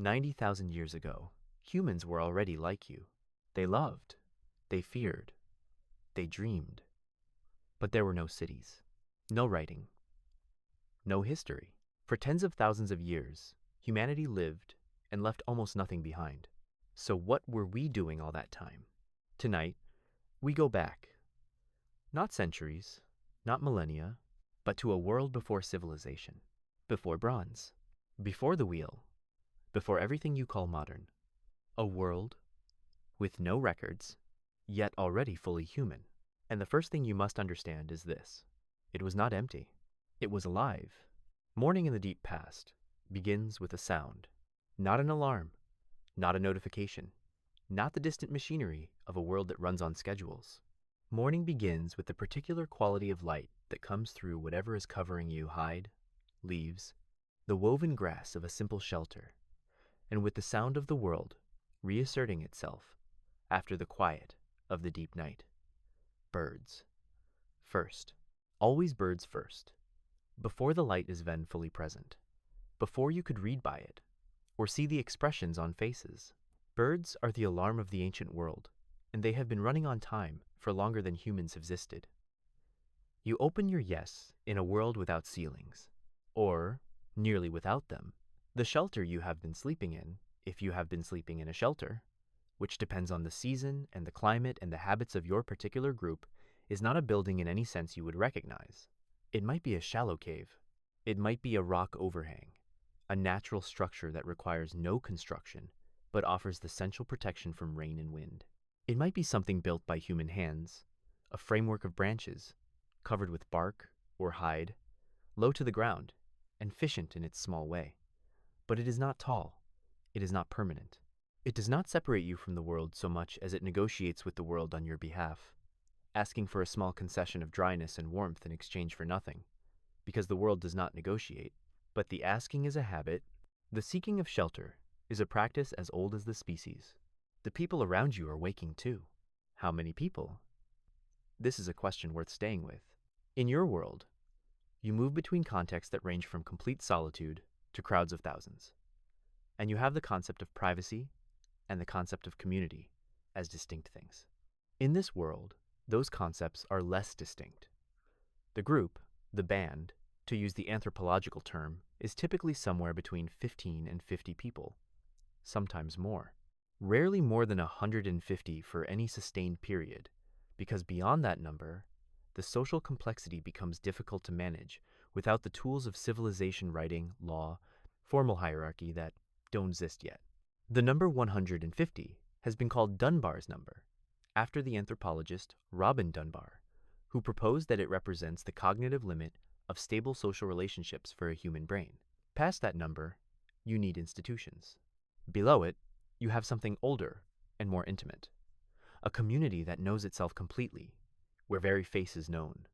90,000 years ago, humans were already like you. They loved, they feared, they dreamed. But there were no cities, no writing, no history. For tens of thousands of years, humanity lived and left almost nothing behind. So what were we doing all that time? Tonight, we go back, not centuries, not millennia, but to a world before civilization, before bronze, before the wheel, before everything you call modern. A world with no records, yet already fully human. And the first thing you must understand is this: it was not empty. It was alive. Morning in the deep past begins with a sound, not an alarm, not a notification, not the distant machinery of a world that runs on schedules. Morning begins with the particular quality of light that comes through whatever is covering you: hide, leaves, the woven grass of a simple shelter, and with the sound of the world reasserting itself after the quiet of the deep night. Birds. First. Always birds first. Before the light is then fully present. Before you could read by it, or see the expressions on faces. Birds are the alarm of the ancient world, and they have been running on time for longer than humans have existed. You open your yes in a world without ceilings, or nearly without them. The shelter you have been sleeping in, if you have been sleeping in a shelter, which depends on the season and the climate and the habits of your particular group, is not a building in any sense you would recognize. It might be a shallow cave. It might be a rock overhang, a natural structure that requires no construction, but offers the essential protection from rain and wind. It might be something built by human hands, a framework of branches, covered with bark or hide, low to the ground, and efficient in its small way. But it is not tall. It is not permanent. It does not separate you from the world so much as it negotiates with the world on your behalf, asking for a small concession of dryness and warmth in exchange for nothing, because the world does not negotiate. But the asking is a habit. The seeking of shelter is a practice as old as the species. The people around you are waking too. How many people? This is a question worth staying with. In your world, you move between contexts that range from complete solitude to crowds of thousands. And you have the concept of privacy and the concept of community as distinct things. In this world, those concepts are less distinct. The group, the band, to use the anthropological term, is typically somewhere between 15 and 50 people, sometimes more. Rarely more than 150 for any sustained period, because beyond that number, the social complexity becomes difficult to manage without the tools of civilization, writing, law, formal hierarchy that don't exist yet. The number 150 has been called Dunbar's number, after the anthropologist Robin Dunbar, who proposed that it represents the cognitive limit of stable social relationships for a human brain. Past that number, you need institutions. Below it, you have something older and more intimate, a community that knows itself completely, where very face is known,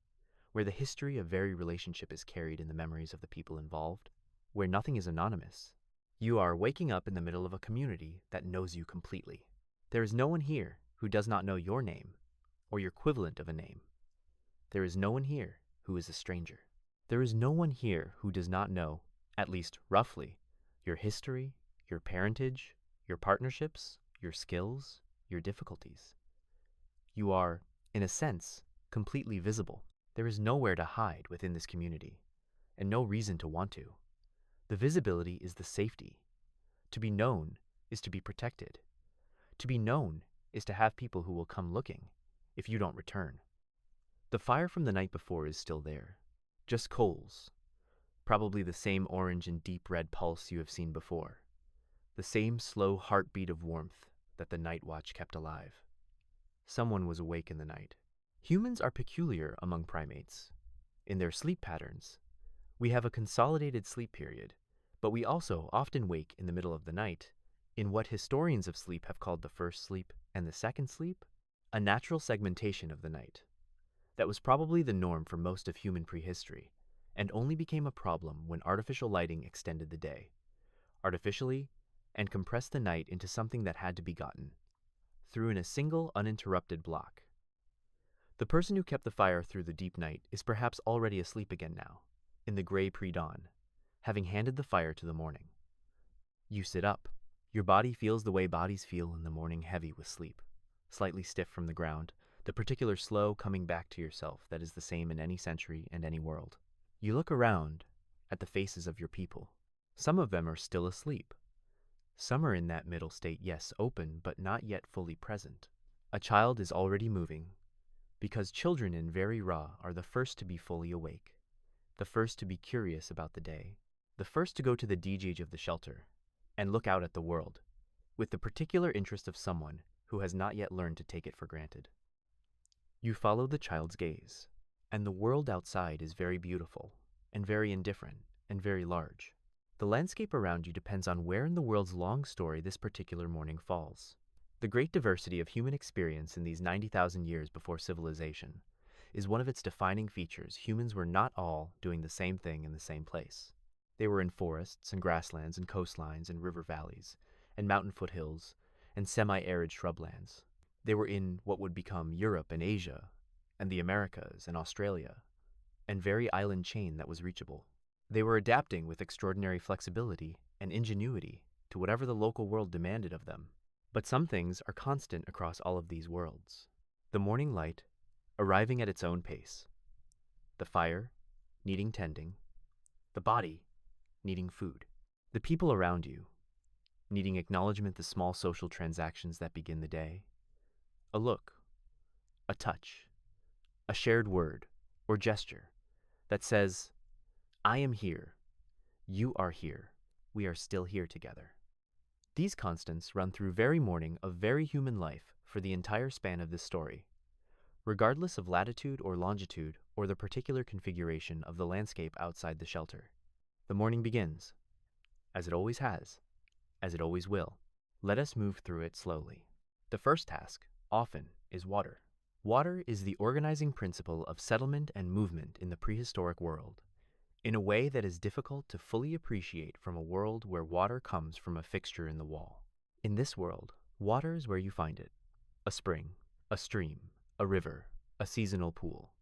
where the history of very relationship is carried in the memories of the people involved, where nothing is anonymous. You are waking up in the middle of a community that knows you completely. There is no one here who does not know your name or your equivalent of a name. There is no one here who is a stranger. There is no one here who does not know, at least roughly, your history, your parentage, your partnerships, your skills, your difficulties. You are, in a sense, completely visible. There is nowhere to hide within this community, and no reason to want to. The visibility is the safety. To be known is to be protected. To be known is to have people who will come looking if you don't return. The fire from the night before is still there, just coals, probably the same orange and deep red pulse you have seen before, the same slow heartbeat of warmth that the night watch kept alive. Someone was awake in the night. Humans are peculiar among primates. In their sleep patterns, we have a consolidated sleep period, but we also often wake in the middle of the night in what historians of sleep have called the first sleep and the second sleep, a natural segmentation of the night. That was probably the norm for most of human prehistory, and only became a problem when artificial lighting extended the day, artificially, and compressed the night into something that had to be gotten through in a single uninterrupted block. The person who kept the fire through the deep night is perhaps already asleep again now, in the gray pre-dawn, having handed the fire to the morning. You sit up. Your body feels the way bodies feel in the morning, heavy with sleep, slightly stiff from the ground, the particular slow coming back to yourself that is the same in any century and any world. You look around at the faces of your people. Some of them are still asleep. Some are in that middle state, yes, open, but not yet fully present. A child is already moving, because children in very raw are the first to be fully awake, the first to be curious about the day, the first to go to the DJ of the shelter and look out at the world with the particular interest of someone who has not yet learned to take it for granted. You follow the child's gaze, and the world outside is very beautiful and very indifferent and very large. The landscape around you depends on where in the world's long story this particular morning falls. The great diversity of human experience in these 90,000 years before civilization is one of its defining features. Humans were not all doing the same thing in the same place. They were in forests and grasslands and coastlines and river valleys and mountain foothills and semi-arid shrublands. They were in what would become Europe and Asia and the Americas and Australia and very island chain that was reachable. They were adapting with extraordinary flexibility and ingenuity to whatever the local world demanded of them. But some things are constant across all of these worlds. The morning light arriving at its own pace, the fire needing tending, the body needing food, the people around you needing acknowledgement, the small social transactions that begin the day, a look, a touch, a shared word or gesture that says, I am here, you are here, we are still here together. These constants run through very morning of very human life for the entire span of this story, regardless of latitude or longitude or the particular configuration of the landscape outside the shelter. The morning begins, as it always has, as it always will. Let us move through it slowly. The first task, often, is water. Water is the organizing principle of settlement and movement in the prehistoric world, in a way that is difficult to fully appreciate from a world where water comes from a fixture in the wall. In this world, water is where you find it: a spring, a stream, a river, a seasonal pool.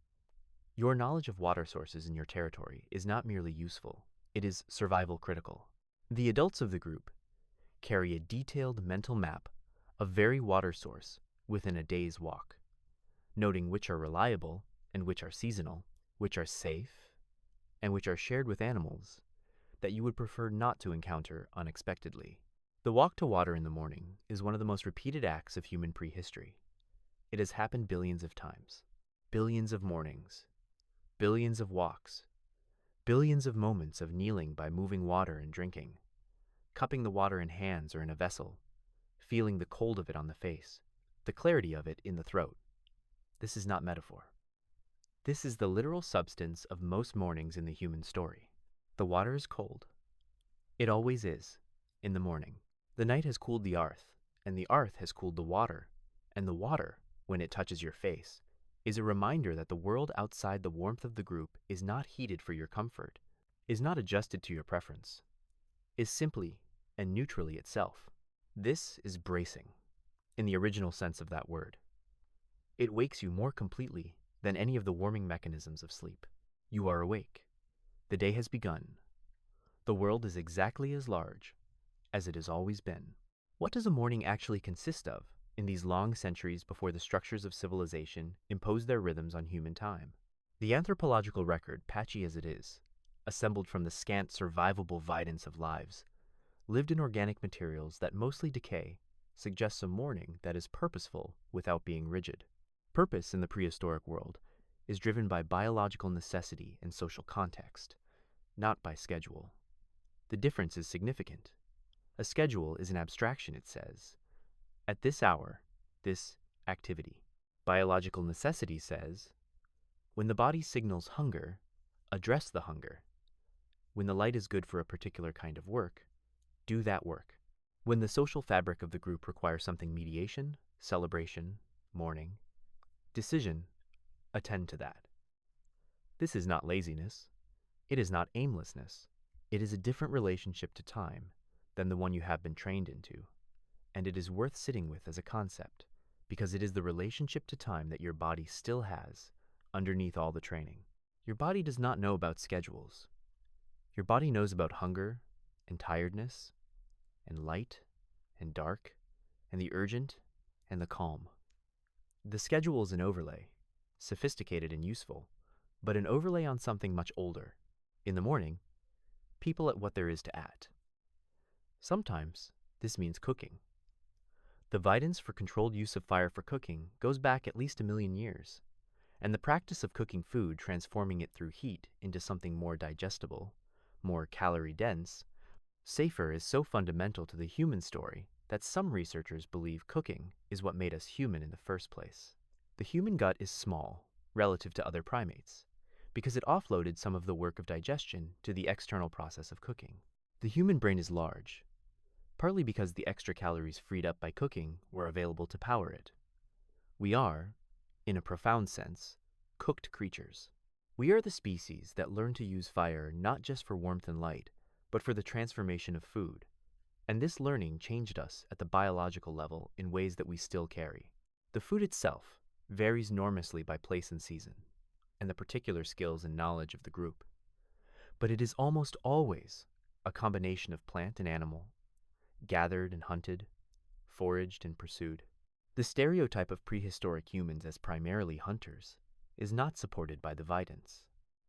Your knowledge of water sources in your territory is not merely useful, it is survival critical. The adults of the group carry a detailed mental map of every water source within a day's walk, noting which are reliable and which are seasonal, which are safe, and which are shared with animals that you would prefer not to encounter unexpectedly. The walk to water in the morning is one of the most repeated acts of human prehistory. It has happened billions of times, billions of mornings, billions of walks, billions of moments of kneeling by moving water and drinking, cupping the water in hands or in a vessel, feeling the cold of it on the face, the clarity of it in the throat. This is not metaphor. This is the literal substance of most mornings in the human story. The water is cold. It always is, in the morning. The night has cooled the earth, and the earth has cooled the water, and the water, when it touches your face, is a reminder that the world outside the warmth of the group is not heated for your comfort, is not adjusted to your preference, is simply and neutrally itself. This is bracing, in the original sense of that word. It wakes you more completely than any of the warming mechanisms of sleep. You are awake. The day has begun. The world is exactly as large as it has always been. What does a morning actually consist of in these long centuries before the structures of civilization imposed their rhythms on human time? The anthropological record, patchy as it is, assembled from the scant survivable vidance of lives, lived in organic materials that mostly decay, suggests a morning that is purposeful without being rigid. Purpose in the prehistoric world is driven by biological necessity and social context, not by schedule. The difference is significant. A schedule is an abstraction, it says. At this hour, this activity. Biological necessity says, when the body signals hunger, address the hunger. When the light is good for a particular kind of work, do that work. When the social fabric of the group requires something: mediation, celebration, mourning, decision, attend to that. This is not laziness. It is not aimlessness. It is a different relationship to time than the one you have been trained into, and it is worth sitting with as a concept because it is the relationship to time that your body still has underneath all the training. Your body does not know about schedules. Your body knows about hunger and tiredness and light and dark, and the urgent and the calm. The schedule is an overlay, sophisticated and useful, but an overlay on something much older. In the morning, people at what there is to at. Sometimes this means cooking. The vidance for controlled use of fire for cooking goes back at least 1,000,000 years, and the practice of cooking food, transforming it through heat into something more digestible, more calorie-dense, safer, is so fundamental to the human story that some researchers believe cooking is what made us human in the first place. The human gut is small relative to other primates because it offloaded some of the work of digestion to the external process of cooking. The human brain is large, partly because the extra calories freed up by cooking were available to power it. We are, in a profound sense, cooked creatures. We are the species that learned to use fire not just for warmth and light, but for the transformation of food. And this learning changed us at the biological level in ways that we still carry. The food itself varies enormously by place and season, and the particular skills and knowledge of the group. But it is almost always a combination of plant and animal, gathered and hunted, foraged and pursued. The stereotype of prehistoric humans as primarily hunters is not supported by the vidance.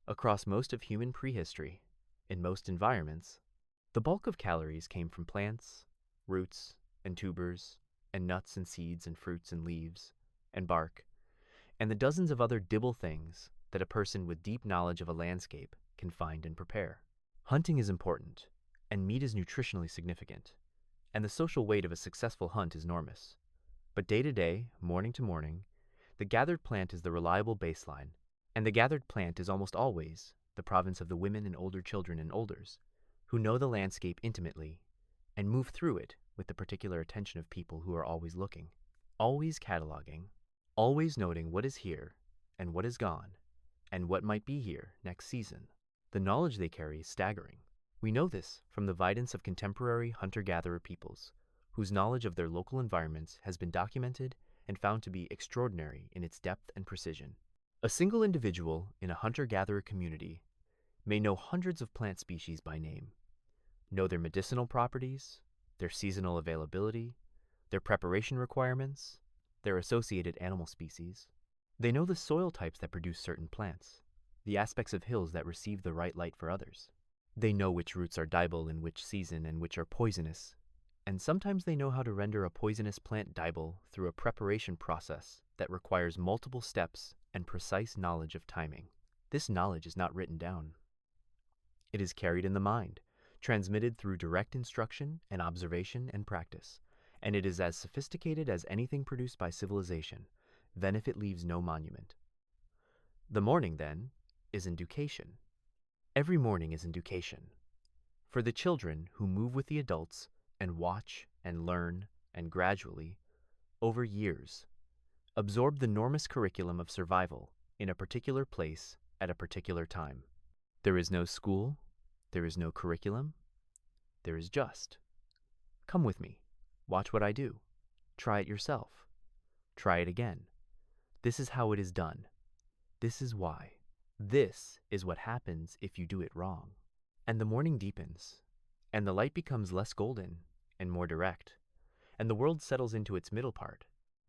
Across most of human prehistory, in most environments, the bulk of calories came from plants, roots, and tubers, and nuts and seeds and fruits and leaves, and bark, and the dozens of other dibble things that a person with deep knowledge of a landscape can find and prepare. Hunting is important, and meat is nutritionally significant, and the social weight of a successful hunt is enormous. But day to day, morning to morning, the gathered plant is the reliable baseline, and the gathered plant is almost always the province of the women and older children and olders, who know the landscape intimately and move through it with the particular attention of people who are always looking, always cataloging, always noting what is here and what is gone, and what might be here next season. The knowledge they carry is staggering. We know this from the vidance of contemporary hunter-gatherer peoples, whose knowledge of their local environments has been documented and found to be extraordinary in its depth and precision. A single individual in a hunter-gatherer community may know hundreds of plant species by name, know their medicinal properties, their seasonal availability, their preparation requirements, their associated animal species. They know the soil types that produce certain plants, the aspects of hills that receive the right light for others. They know which roots are edible in which season and which are poisonous, and sometimes they know how to render a poisonous plant edible through a preparation process that requires multiple steps and precise knowledge of timing. This knowledge is not written down. It is carried in the mind, transmitted through direct instruction and observation and practice, and it is as sophisticated as anything produced by civilization, then if it leaves no monument. The morning, then, is education. Every morning is education. For the children who move with the adults and watch and learn and gradually, over years, absorb the enormous curriculum of survival in a particular place at a particular time. There is no school, there is no curriculum, there is just. Come with me, watch what I do, try it yourself, try it again. This is how it is done. This is why. This is what happens if you do it wrong. And the morning deepens, and the light becomes less golden and more direct, and the world settles into its middle part,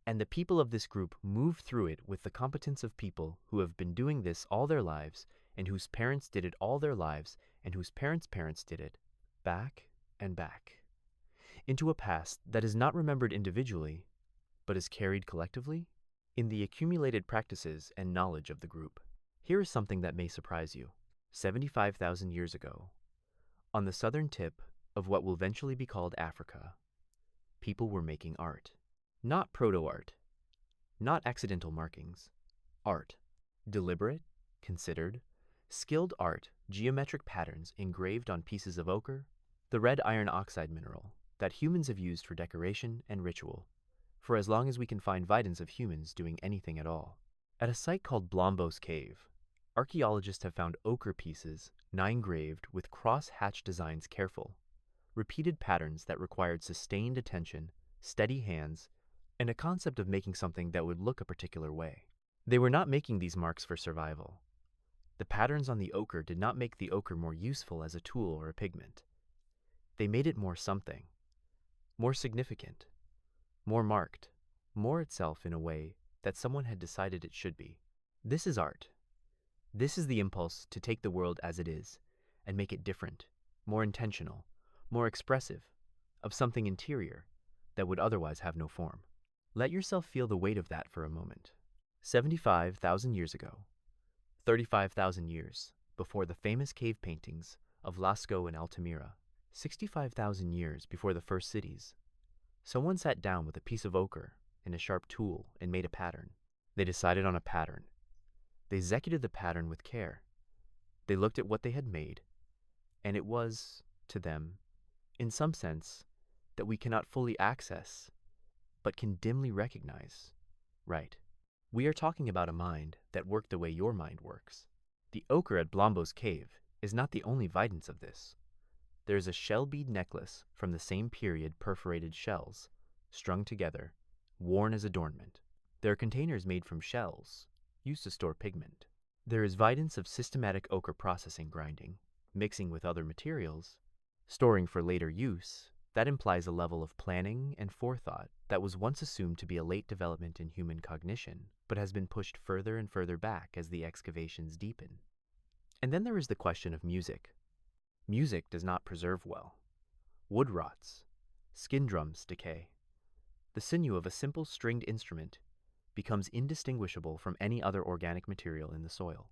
and the people of this group move through it with the competence of people who have been doing this all their lives, and whose parents did it all their lives, and whose parents' parents did it, back and back, into a past that is not remembered individually, but is carried collectively in the accumulated practices and knowledge of the group. Here is something that may surprise you. 75,000 years ago, on the southern tip of what will eventually be called Africa, people were making art. Not proto-art, not accidental markings, art. Deliberate, considered, skilled art, geometric patterns engraved on pieces of ochre, the red iron oxide mineral that humans have used for decoration and ritual, for as long as we can find vidance of humans doing anything at all. At a site called Blombos Cave, archaeologists have found ochre pieces, 9 engraved with cross-hatch designs, careful, repeated patterns that required sustained attention, steady hands, and a concept of making something that would look a particular way. They were not making these marks for survival. The patterns on the ochre did not make the ochre more useful as a tool or a pigment. They made it more something. more significant, more marked, more itself in a way that someone had decided it should be. This is art. This is the impulse to take the world as it is and make it different, more intentional, more expressive, of something interior that would otherwise have no form. Let yourself feel the weight of that for a moment. 75,000 years ago, 35,000 years before the famous cave paintings of Lascaux and Altamira, 65,000 years before the first cities, someone sat down with a piece of ochre and a sharp tool and made a pattern. They decided on a pattern. They executed the pattern with care. They looked at what they had made, and it was, to them, in some sense, that we cannot fully access, but can dimly recognize. Right. We are talking about a mind that worked the way your mind works. The ochre at Blombo's cave is not the only evidence of this. There is a shell bead necklace from the same period, perforated shells, strung together, worn as adornment. There are containers made from shells, used to store pigment. There is evidence of systematic ochre processing, grinding, mixing with other materials, storing for later use. That implies a level of planning and forethought that was once assumed to be a late development in human cognition, but has been pushed further and further back as the excavations deepen. And then there is the question of music. Music does not preserve well. Wood rots. Skin drums decay. The sinew of a simple stringed instrument becomes indistinguishable from any other organic material in the soil.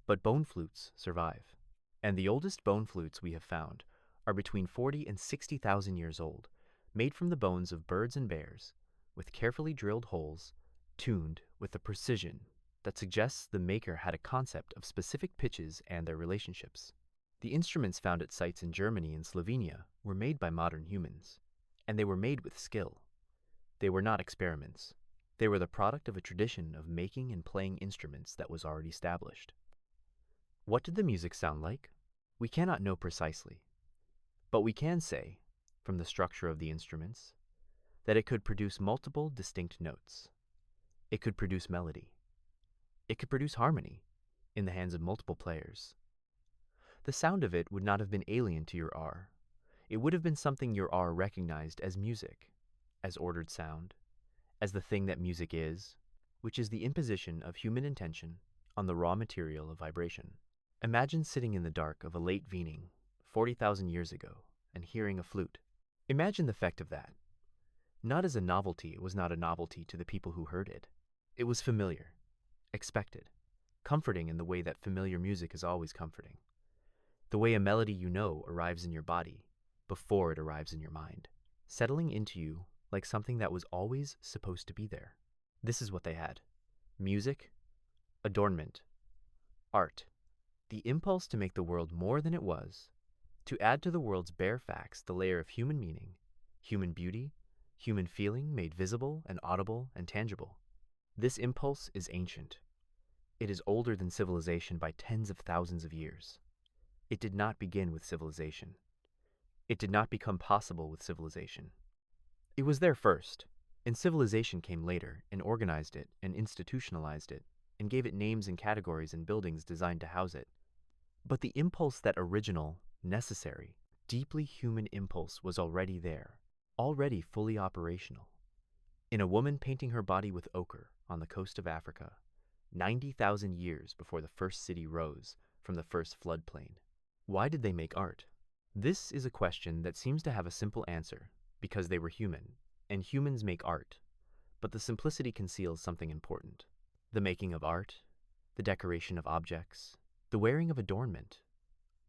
But bone flutes survive. And the oldest bone flutes we have found are between 40 and 60,000 years old, made from the bones of birds and bears, with carefully drilled holes, tuned with a precision that suggests the maker had a concept of specific pitches and their relationships. The instruments found at sites in Germany and Slovenia were made by modern humans, and they were made with skill. They were not experiments. They were the product of a tradition of making and playing instruments that was already established. What did the music sound like? We cannot know precisely. But we can say, from the structure of the instruments, that it could produce multiple distinct notes. It could produce melody. It could produce harmony in the hands of multiple players. The sound of it would not have been alien to your R. It would have been something your R recognized as music, as ordered sound, as the thing that music is, which is the imposition of human intention on the raw material of vibration. Imagine sitting in the dark of a late evening 40,000 years ago, and hearing a flute. Imagine the effect of that. Not as a novelty, it was not a novelty to the people who heard it. It was familiar, expected, comforting in the way that familiar music is always comforting. The way a melody you know arrives in your body before it arrives in your mind, settling into you like something that was always supposed to be there. This is what they had. Music, adornment, art, the impulse to make the world more than it was, to add to the world's bare facts the layer of human meaning, human beauty, human feeling made visible and audible and tangible. This impulse is ancient. It is older than civilization by tens of thousands of years. It did not begin with civilization. It did not become possible with civilization. It was there first, and civilization came later and organized it and institutionalized it and gave it names and categories and buildings designed to house it. But the impulse, that original, necessary, deeply human impulse, was already there, already fully operational. In a woman painting her body with ochre on the coast of Africa, 90,000 years before the first city rose from the first floodplain. Why did they make art? This is a question that seems to have a simple answer, because they were human, and humans make art. But the simplicity conceals something important. The making of art, the decoration of objects, the wearing of adornment,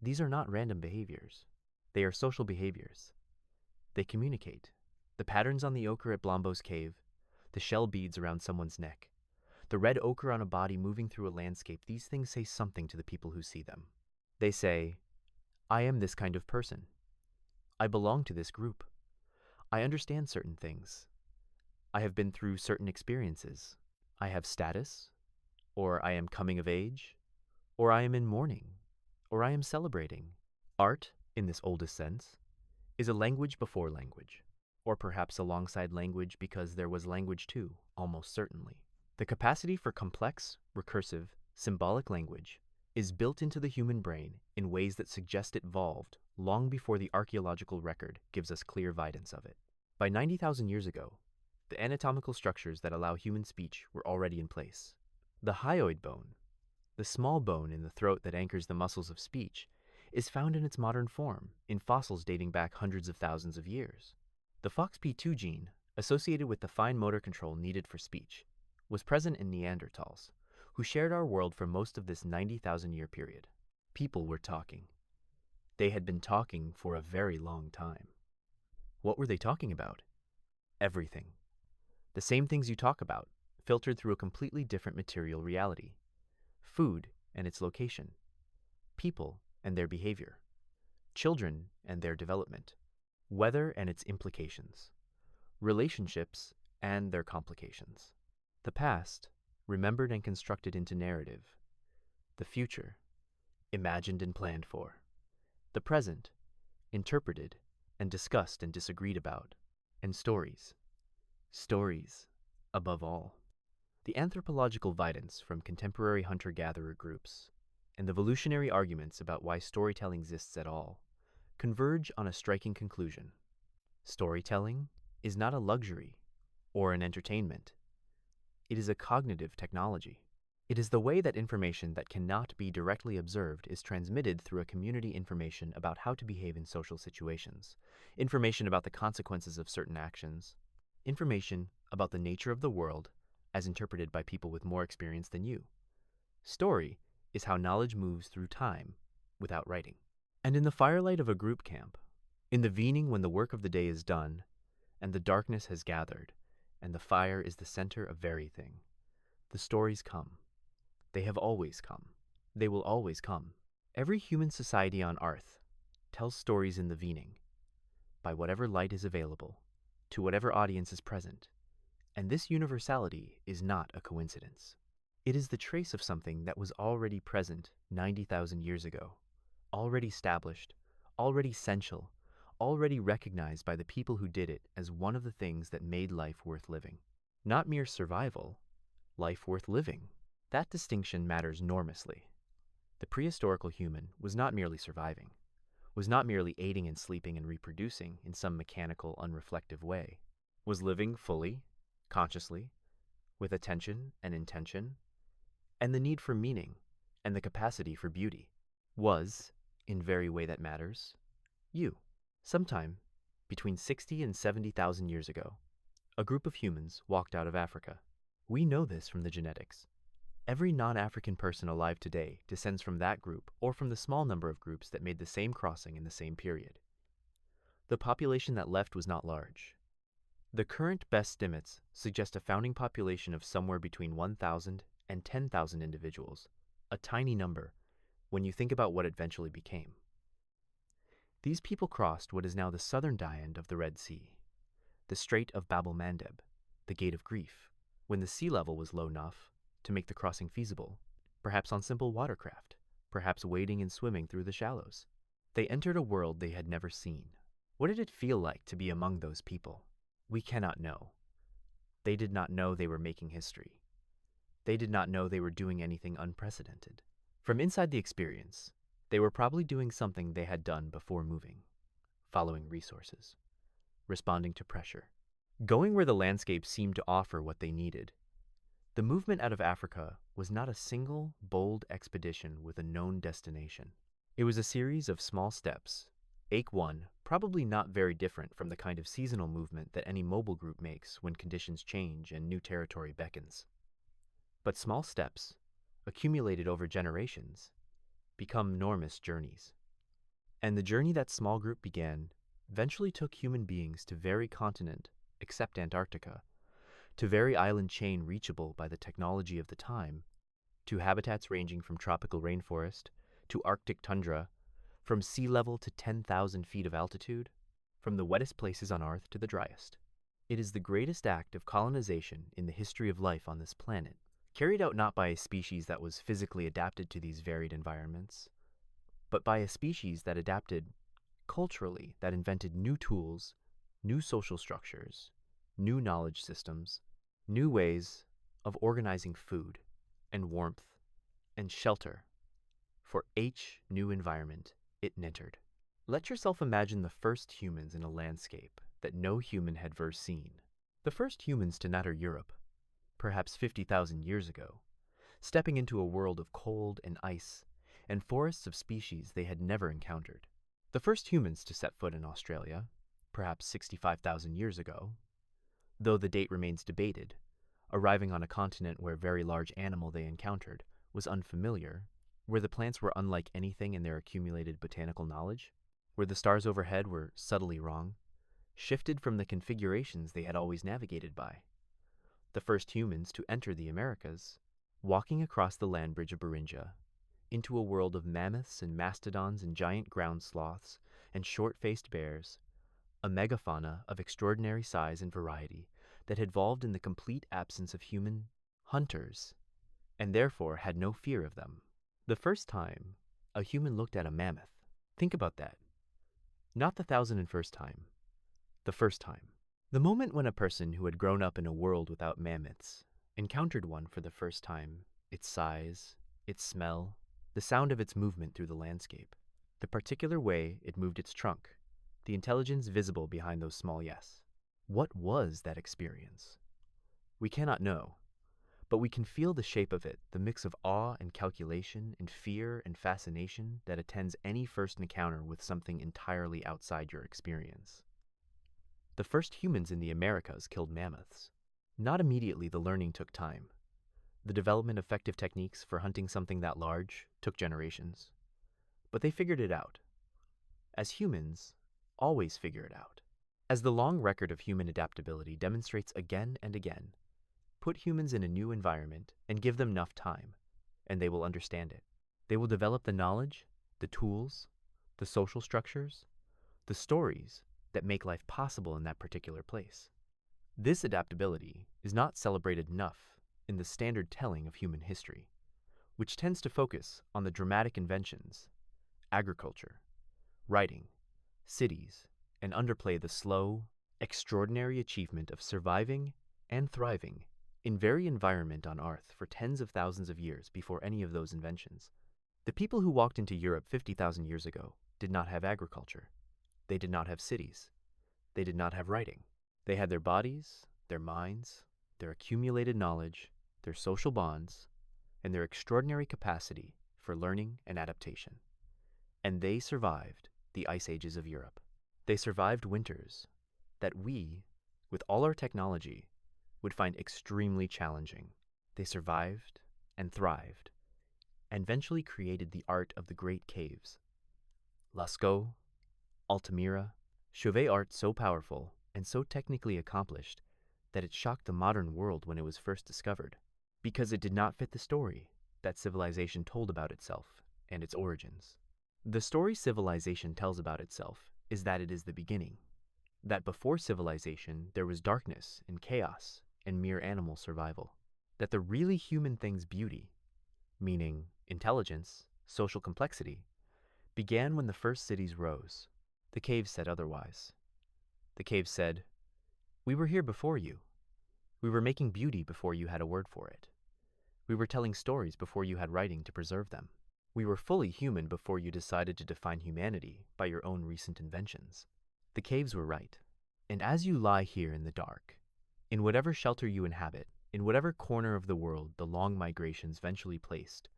these are not random behaviors. They are social behaviors. They communicate. The patterns on the ochre at Blombo's cave, the shell beads around someone's neck, the red ochre on a body moving through a landscape, these things say something to the people who see them. They say, I am this kind of person. I belong to this group. I understand certain things. I have been through certain experiences. I have status, or I am coming of age, or I am in mourning, or I am celebrating. Art, in this oldest sense, is a language before language, or perhaps alongside language because there was language too, almost certainly. The capacity for complex, recursive, symbolic language is built into the human brain in ways that suggest it evolved long before the archaeological record gives us clear evidence of it. By 90,000 years ago, the anatomical structures that allow human speech were already in place. The hyoid bone, the small bone in the throat that anchors the muscles of speech, is found in its modern form in fossils dating back hundreds of thousands of years. The FOXP2 gene, associated with the fine motor control needed for speech, was present in Neanderthals, who shared our world for most of this 90,000-year period. People were talking. They had been talking for a very long time. What were they talking about? Everything. The same things you talk about, filtered through a completely different material reality. Food and its location. People and their behavior. Children and their development. Weather and its implications. Relationships and their complications. The past, remembered and constructed into narrative. The future, imagined and planned for. The present, interpreted and discussed and disagreed about. And stories. Stories, above all. The anthropological vidance from contemporary hunter-gatherer groups and the evolutionary arguments about why storytelling exists at all converge on a striking conclusion. Storytelling is not a luxury or an entertainment. It is a cognitive technology. It is the way that information that cannot be directly observed is transmitted through a community, information about how to behave in social situations, information about the consequences of certain actions, information about the nature of the world as interpreted by people with more experience than you. Story is how knowledge moves through time without writing. And in the firelight of a group camp, in the evening when the work of the day is done, and the darkness has gathered, and the fire is the center of everything, the stories come. They have always come. They will always come. Every human society on Earth tells stories in the evening, by whatever light is available, to whatever audience is present. And this universality is not a coincidence. It is the trace of something that was already present 90,000 years ago, already established, already essential, already recognized by the people who did it as one of the things that made life worth living. Not mere survival, life worth living. That distinction matters enormously. The prehistorical human was not merely surviving, was not merely aiding and sleeping and reproducing in some mechanical, unreflective way, was living fully, consciously, with attention and intention, and the need for meaning and the capacity for beauty, was, in very way that matters, you. Sometime between 60 and 70,000 years ago, a group of humans walked out of Africa. We know this from the genetics. Every non-African person alive today descends from that group or from the small number of groups that made the same crossing in the same period. The population that left was not large. The current best estimates suggest a founding population of somewhere between 1,000 and 10,000 individuals, a tiny number when you think about what it eventually became. These people crossed what is now the southern end of the Red Sea, the Strait of Bab el-Mandeb, the Gate of Grief, when the sea level was low enough to make the crossing feasible, perhaps on simple watercraft, perhaps wading and swimming through the shallows. They entered a world they had never seen. What did it feel like to be among those people? We cannot know. They did not know they were making history. They did not know they were doing anything unprecedented. From inside the experience, they were probably doing something they had done before moving, following resources, responding to pressure, going where the landscape seemed to offer what they needed. The movement out of Africa was not a single, bold expedition with a known destination. It was a series of small steps, Ache 1 probably not very different from the kind of seasonal movement that any mobile group makes when conditions change and new territory beckons. But small steps, accumulated over generations, become enormous journeys. And the journey that small group began eventually took human beings to very continent, except Antarctica, to very island chain reachable by the technology of the time, to habitats ranging from tropical rainforest to Arctic tundra, from sea level to 10,000 feet of altitude, from the wettest places on Earth to the driest. It is the greatest act of colonization in the history of life on this planet, carried out not by a species that was physically adapted to these varied environments, but by a species that adapted culturally, that invented new tools, new social structures, new knowledge systems, new ways of organizing food and warmth and shelter for each new environment it entered. Let yourself imagine the first humans in a landscape that no human had first seen. The first humans to natter Europe, perhaps 50,000 years ago, stepping into a world of cold and ice and forests of species they had never encountered. The first humans to set foot in Australia, perhaps 65,000 years ago, though the date remains debated, arriving on a continent where very large animal they encountered was unfamiliar, where the plants were unlike anything in their accumulated botanical knowledge, where the stars overhead were subtly wrong, shifted from the configurations they had always navigated by. The first humans to enter the Americas, walking across the land bridge of Beringia, into a world of mammoths and mastodons and giant ground sloths and short-faced bears, a megafauna of extraordinary size and variety that had evolved in the complete absence of human hunters, and therefore had no fear of them. The first time a human looked at a mammoth, think about that. Not the 1,001st time, the first time. The moment when a person who had grown up in a world without mammoths encountered one for the first time, its size, its smell, the sound of its movement through the landscape, the particular way it moved its trunk, the intelligence visible behind those small yes. What was that experience? We cannot know, but we can feel the shape of it, the mix of awe and calculation and fear and fascination that attends any first encounter with something entirely outside your experience. The first humans in the Americas killed mammoths. Not immediately, the learning took time. The development of effective techniques for hunting something that large took generations. But they figured it out. As humans, always figure it out. As the long record of human adaptability demonstrates again and again, put humans in a new environment and give them enough time, and they will understand it. They will develop the knowledge, the tools, the social structures, the stories that make life possible in that particular place. This adaptability is not celebrated enough in the standard telling of human history, which tends to focus on the dramatic inventions, agriculture, writing, cities, and underplay the slow, extraordinary achievement of surviving and thriving in very environment on Earth for tens of thousands of years before any of those inventions. The people who walked into Europe 50,000 years ago did not have agriculture. They did not have cities. They did not have writing. They had their bodies, their minds, their accumulated knowledge, their social bonds, and their extraordinary capacity for learning and adaptation. And they survived the ice ages of Europe. They survived winters that we, with all our technology, would find extremely challenging. They survived and thrived, and eventually created the art of the great caves. Lascaux, Altamira, Chauvet art so powerful and so technically accomplished that it shocked the modern world when it was first discovered, because it did not fit the story that civilization told about itself and its origins. The story civilization tells about itself is that it is the beginning, that before civilization there was darkness and chaos and mere animal survival, that the really human thing's beauty, meaning intelligence, social complexity, began when the first cities rose. The caves said otherwise. The caves said, "We were here before you. We were making beauty before you had a word for it. We were telling stories before you had writing to preserve them. We were fully human before you decided to define humanity by your own recent inventions." The caves were right. And as you lie here in the dark, in whatever shelter you inhabit, in whatever corner of the world the long migrations eventually placed,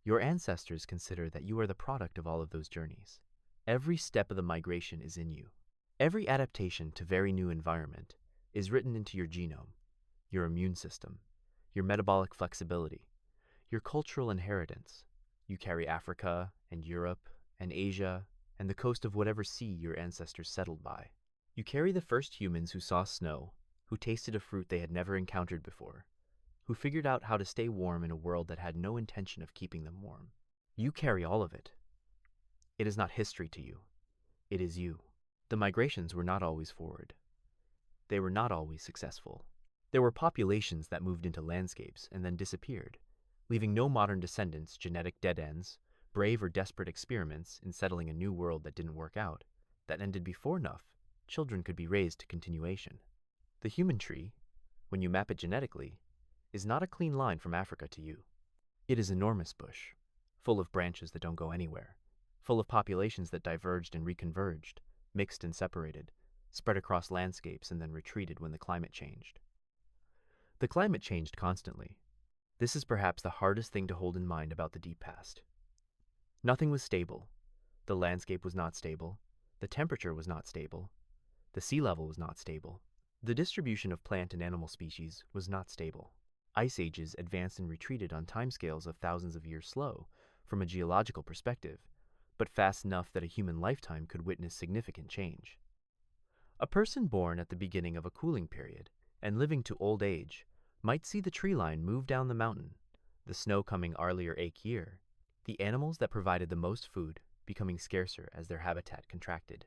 your ancestors consider that you are the product of all of those journeys. Every step of the migration is in you. Every adaptation to very new environment is written into your genome, your immune system, your metabolic flexibility, your cultural inheritance. You carry Africa and Europe and Asia and the coast of whatever sea your ancestors settled by. You carry the first humans who saw snow, who tasted a fruit they had never encountered before, who figured out how to stay warm in a world that had no intention of keeping them warm. You carry all of it. It is not history to you. It is you. The migrations were not always forward. They were not always successful. There were populations that moved into landscapes and then disappeared, leaving no modern descendants, genetic dead ends, brave or desperate experiments in settling a new world that didn't work out, that ended before enough children could be raised to continuation. The human tree, when you map it genetically, is not a clean line from Africa to you. It is an enormous bush, full of branches that don't go anywhere, full of populations that diverged and reconverged, mixed and separated, spread across landscapes, and then retreated when the climate changed. The climate changed constantly. This is perhaps the hardest thing to hold in mind about the deep past. Nothing was stable. The landscape was not stable. The temperature was not stable. The sea level was not stable. The distribution of plant and animal species was not stable. Ice ages advanced and retreated on timescales of thousands of years slow from a geological perspective, but fast enough that a human lifetime could witness significant change. A person born at the beginning of a cooling period and living to old age might see the tree line move down the mountain, the snow coming earlier each year, the animals that provided the most food becoming scarcer as their habitat contracted.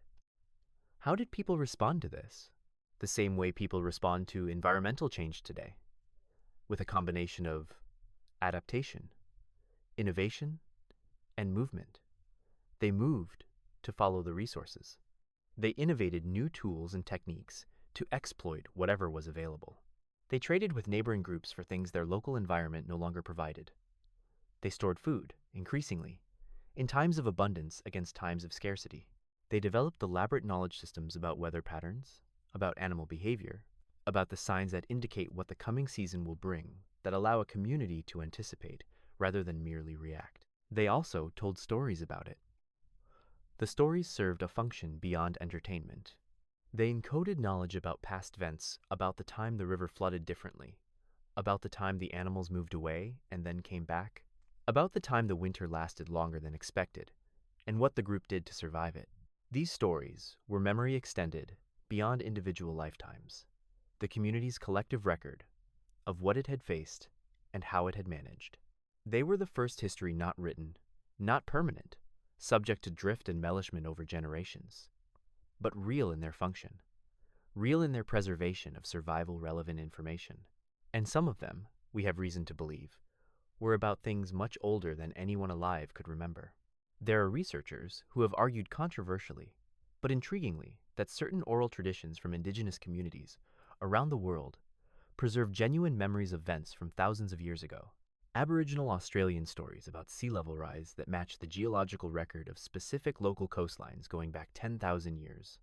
How did people respond to this? The same way people respond to environmental change today, with a combination of adaptation, innovation, and movement. They moved to follow the resources. They innovated new tools and techniques to exploit whatever was available. They traded with neighboring groups for things their local environment no longer provided. They stored food, increasingly, in times of abundance against times of scarcity. They developed elaborate knowledge systems about weather patterns, about animal behavior, about the signs that indicate what the coming season will bring, that allow a community to anticipate rather than merely react. They also told stories about it. The stories served a function beyond entertainment. They encoded knowledge about past events, about the time the river flooded differently, about the time the animals moved away and then came back, about the time the winter lasted longer than expected, and what the group did to survive it. These stories were memory extended beyond individual lifetimes, the community's collective record of what it had faced and how it had managed. They were the first history not written, not permanent, subject to drift and embellishment over generations, but real in their function, real in their preservation of survival-relevant information. And some of them, we have reason to believe, were about things much older than anyone alive could remember. There are researchers who have argued controversially, but intriguingly, that certain oral traditions from indigenous communities around the world preserve genuine memories of events from thousands of years ago. Aboriginal Australian stories about sea level rise that match the geological record of specific local coastlines going back 10,000 years.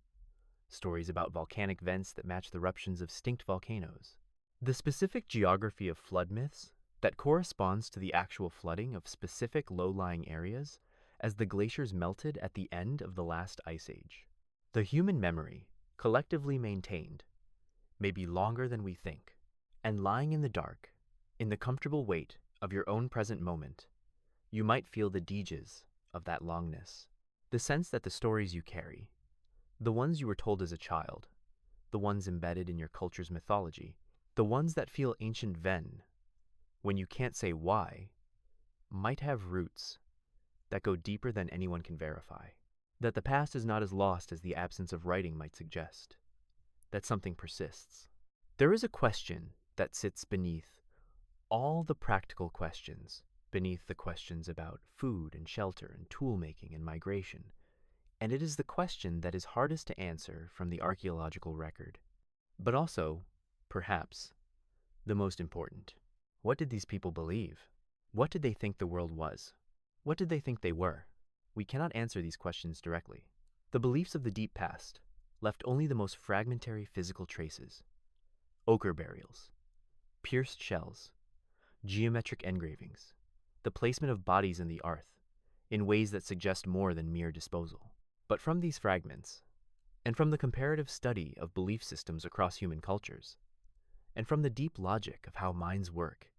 Stories about volcanic vents that match the eruptions of extinct volcanoes. The specific geography of flood myths that corresponds to the actual flooding of specific low-lying areas as the glaciers melted at the end of the last ice age. The human memory, collectively maintained, may be longer than we think, and lying in the dark, in the comfortable weight of your own present moment, you might feel the deeges of that longness, the sense that the stories you carry, the ones you were told as a child, the ones embedded in your culture's mythology, the ones that feel ancient when you can't say why, might have roots that go deeper than anyone can verify, that the past is not as lost as the absence of writing might suggest, that something persists. There is a question that sits beneath all the practical questions, beneath the questions about food and shelter and tool-making and migration, and it is the question that is hardest to answer from the archaeological record, but also, perhaps, the most important. What did these people believe? What did they think the world was? What did they think they were? We cannot answer these questions directly. The beliefs of the deep past left only the most fragmentary physical traces: ochre burials, pierced shells, geometric engravings, the placement of bodies in the earth in ways that suggest more than mere disposal. But from these fragments, and from the comparative study of belief systems across human cultures, and from the deep logic of how minds work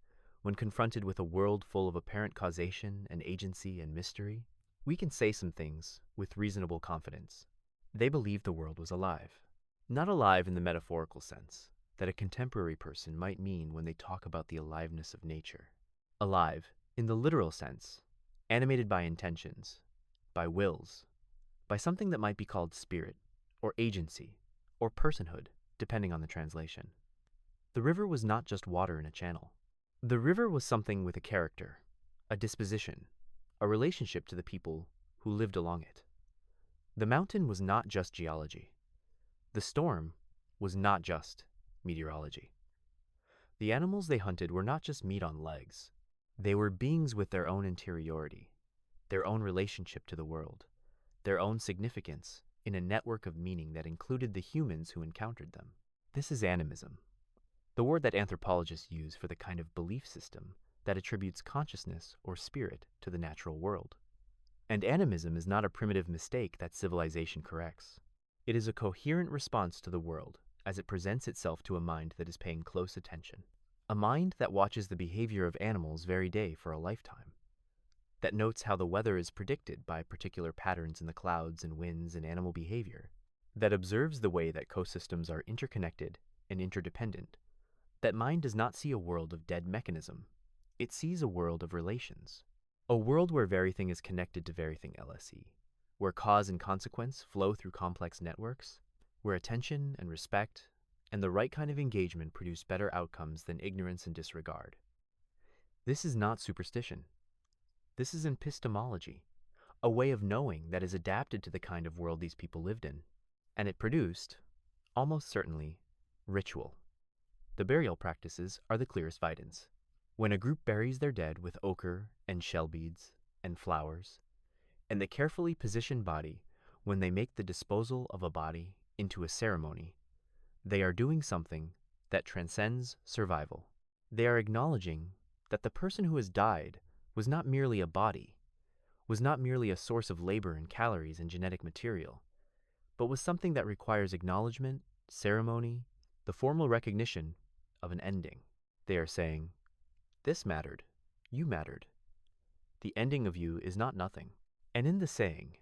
when confronted with a world full of apparent causation and agency and mystery, we can say some things with reasonable confidence. They believed the world was alive. Not alive in the metaphorical sense that a contemporary person might mean when they talk about the aliveness of nature. Alive in the literal sense, animated by intentions, by wills, by something that might be called spirit, or agency, or personhood, depending on the translation. The river was not just water in a channel. The river was something with a character, a disposition, a relationship to the people who lived along it. The mountain was not just geology. The storm was not just meteorology. The animals they hunted were not just meat on legs. They were beings with their own interiority, their own relationship to the world, their own significance in a network of meaning that included the humans who encountered them. This is animism, the word that anthropologists use for the kind of belief system that attributes consciousness or spirit to the natural world. And animism is not a primitive mistake that civilization corrects. It is a coherent response to the world as it presents itself to a mind that is paying close attention. A mind that watches the behavior of animals very day for a lifetime, that notes how the weather is predicted by particular patterns in the clouds and winds and animal behavior, that observes the way that ecosystems are interconnected and interdependent. That mind does not see a world of dead mechanism. It sees a world of relations. A world where everything is connected to everything LSE, where cause and consequence flow through complex networks, where attention and respect and the right kind of engagement produce better outcomes than ignorance and disregard. This is not superstition. This is epistemology, a way of knowing that is adapted to the kind of world these people lived in. And it produced, almost certainly, ritual. The burial practices are the clearest evidence. When a group buries their dead with ochre and shell beads and flowers, and the carefully positioned body when they make the disposal of a body into a ceremony, they are doing something that transcends survival. They are acknowledging that the person who has died was not merely a body, was not merely a source of labor and calories and genetic material, but was something that requires acknowledgement, ceremony, the formal recognition of an ending. They are saying, this mattered, you mattered. The ending of you is not nothing. And in the saying,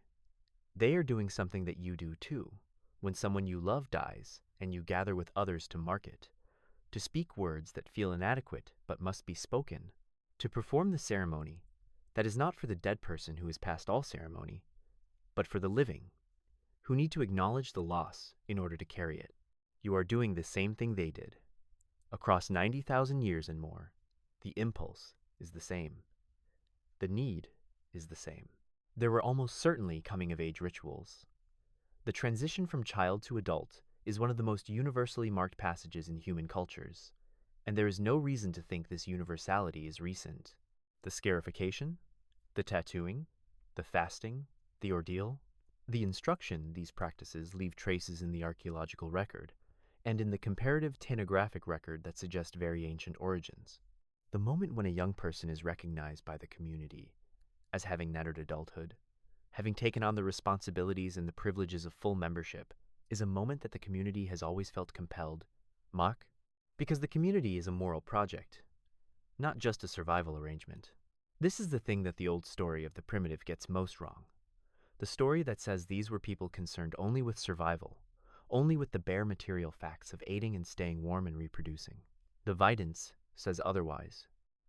they are doing something that you do too, when someone you love dies and you gather with others to mark it, to speak words that feel inadequate but must be spoken, to perform the ceremony that is not for the dead person who is past all ceremony, but for the living, who need to acknowledge the loss in order to carry it. You are doing the same thing they did. Across 90,000 years and more, the impulse is the same. The need is the same. There were almost certainly coming-of-age rituals. The transition from child to adult is one of the most universally marked passages in human cultures, and there is no reason to think this universality is recent. The scarification, the tattooing, the fasting, the ordeal, the instruction these practices leave traces in the archaeological record, and in the comparative tanographic record that suggest very ancient origins. The moment when a young person is recognized by the community as having entered adulthood, having taken on the responsibilities and the privileges of full membership, is a moment that the community has always felt compelled, mock, because the community is a moral project, not just a survival arrangement. This is the thing that the old story of the primitive gets most wrong. The story that says these were people concerned only with survival, only with the bare material facts of aiding and staying warm and reproducing. The Vidance says otherwise.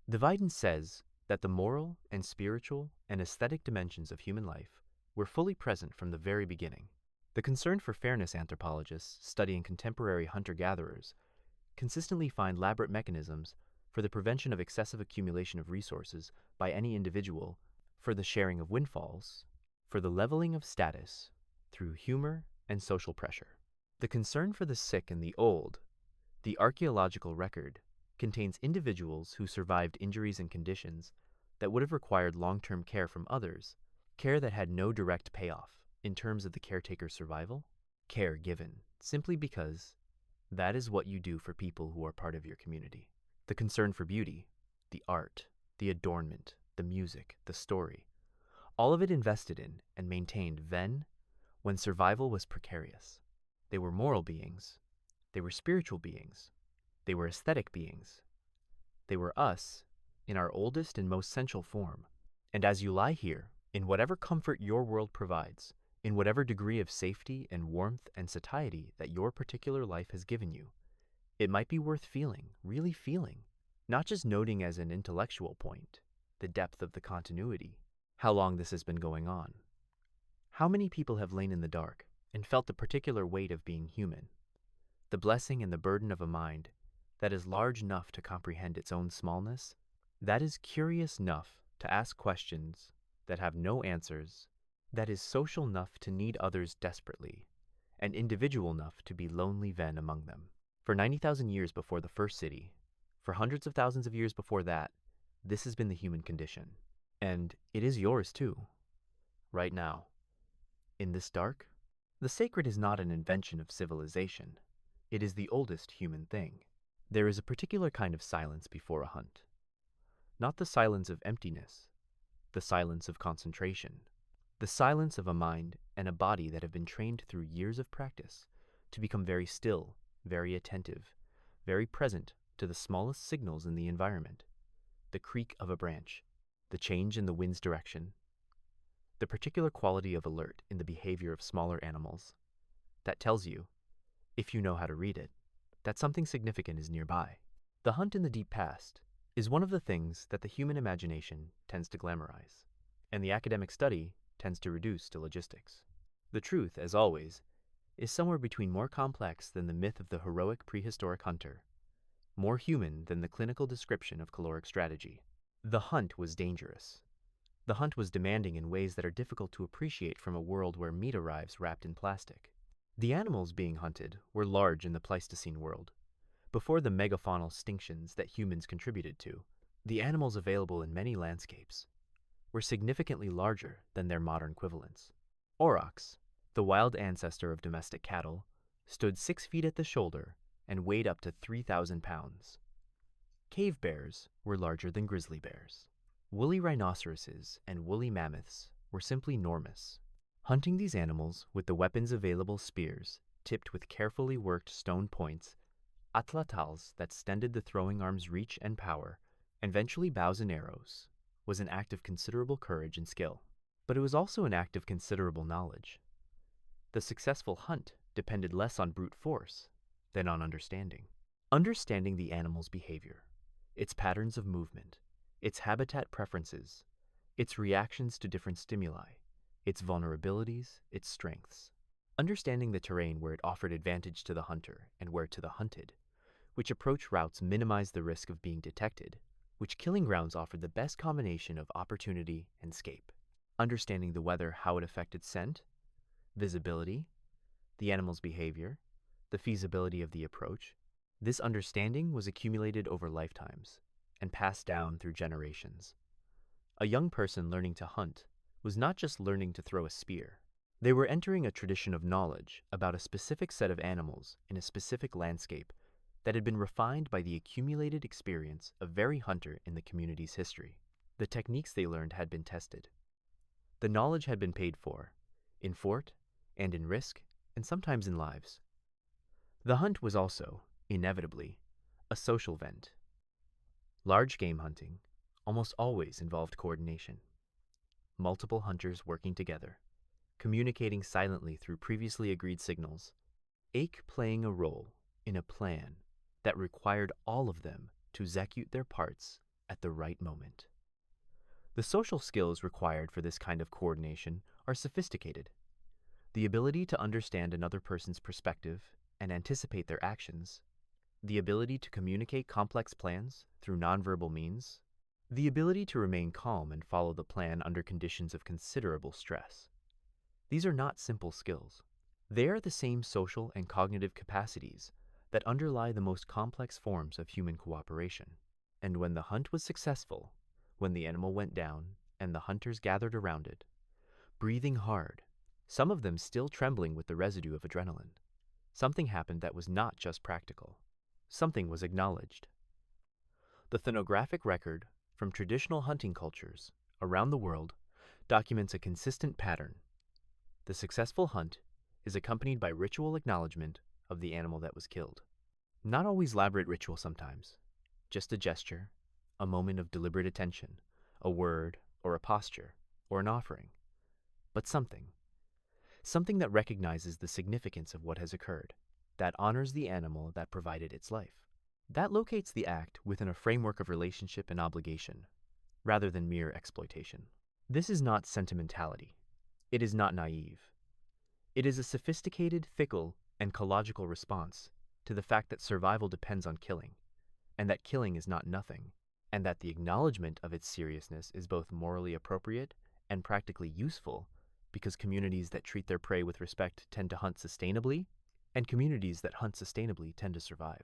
The Vidance says that the moral and spiritual and aesthetic dimensions of human life were fully present from the very beginning. The concern for fairness anthropologists studying contemporary hunter-gatherers consistently find elaborate mechanisms for the prevention of excessive accumulation of resources by any individual, for the sharing of windfalls, for the leveling of status through humor and social pressure. The concern for the sick and the old, the archaeological record, contains individuals who survived injuries and conditions that would have required long-term care from others, care that had no direct payoff in terms of the caretaker's survival, care given simply because that is what you do for people who are part of your community. The concern for beauty, the art, the adornment, the music, the story, all of it invested in and maintained then when survival was precarious. They were moral beings. They were spiritual beings. They were aesthetic beings. They were us in our oldest and most central form. And as you lie here, in whatever comfort your world provides, in whatever degree of safety and warmth and satiety that your particular life has given you, it might be worth feeling, really feeling, not just noting as an intellectual point, the depth of the continuity, how long this has been going on. How many people have lain in the dark and felt the particular weight of being human, the blessing and the burden of a mind that is large enough to comprehend its own smallness, that is curious enough to ask questions that have no answers, that is social enough to need others desperately, and individual enough to be lonely then among them. For 90,000 years before the first city, for hundreds of thousands of years before that, this has been the human condition. And it is yours too, right now, in this dark, The sacred is not an invention of civilization. It is the oldest human thing. There is a particular kind of silence before a hunt. Not the silence of emptiness, the silence of concentration. The silence of a mind and a body that have been trained through years of practice to become very still, very attentive, very present to the smallest signals in the environment. The creak of a branch, the change in the wind's direction, the particular quality of alert in the behavior of smaller animals. That tells you, if you know how to read it, that something significant is nearby. The hunt in the deep past is one of the things that the human imagination tends to glamorize, and the academic study tends to reduce to logistics. The truth, as always, is somewhere between more complex than the myth of the heroic prehistoric hunter, more human than the clinical description of caloric strategy. The hunt was dangerous. The hunt was demanding in ways that are difficult to appreciate from a world where meat arrives wrapped in plastic. The animals being hunted were large in the Pleistocene world. Before the megafaunal extinctions that humans contributed to, the animals available in many landscapes were significantly larger than their modern equivalents. Aurochs, the wild ancestor of domestic cattle, stood 6 feet at the shoulder and weighed up to 3,000 pounds. Cave bears were larger than grizzly bears. Woolly rhinoceroses and woolly mammoths were simply enormous. Hunting these animals with the weapons available, spears tipped with carefully worked stone points, atlatls that extended the throwing arm's reach and power, and eventually bows and arrows, was an act of considerable courage and skill. But it was also an act of considerable knowledge. The successful hunt depended less on brute force than on understanding. Understanding the animal's behavior, its patterns of movement, its habitat preferences, its reactions to different stimuli, its vulnerabilities, its strengths. Understanding the terrain where it offered advantage to the hunter and where to the hunted, which approach routes minimized the risk of being detected, which killing grounds offered the best combination of opportunity and escape. Understanding the weather, how it affected scent, visibility, the animal's behavior, the feasibility of the approach. This understanding was accumulated over lifetimes and passed down through generations. A young person learning to hunt was not just learning to throw a spear. They were entering a tradition of knowledge about a specific set of animals in a specific landscape that had been refined by the accumulated experience of every hunter in the community's history. The techniques they learned had been tested. The knowledge had been paid for, in fort and in risk, and sometimes in lives. The hunt was also, inevitably, a social event. Large game hunting almost always involved coordination. Multiple hunters working together, communicating silently through previously agreed signals, each playing a role in a plan that required all of them to execute their parts at the right moment. The social skills required for this kind of coordination are sophisticated. The ability to understand another person's perspective and anticipate their actions, the ability to communicate complex plans through nonverbal means, the ability to remain calm and follow the plan under conditions of considerable stress. These are not simple skills. They are the same social and cognitive capacities that underlie the most complex forms of human cooperation. And when the hunt was successful, when the animal went down and the hunters gathered around it, breathing hard, some of them still trembling with the residue of adrenaline, something happened that was not just practical. Something was acknowledged. The ethnographic record from traditional hunting cultures around the world documents a consistent pattern. The successful hunt is accompanied by ritual acknowledgement of the animal that was killed. Not always elaborate ritual sometimes, just a gesture, a moment of deliberate attention, a word or a posture or an offering, but something that recognizes the significance of what has occurred, that honors the animal that provided its life, that locates the act within a framework of relationship and obligation, rather than mere exploitation. This is not sentimentality. It is not naive. It is a sophisticated, fickle, and ecological response to the fact that survival depends on killing, and that killing is not nothing, and that the acknowledgement of its seriousness is both morally appropriate and practically useful, because communities that treat their prey with respect tend to hunt sustainably, and communities that hunt sustainably tend to survive.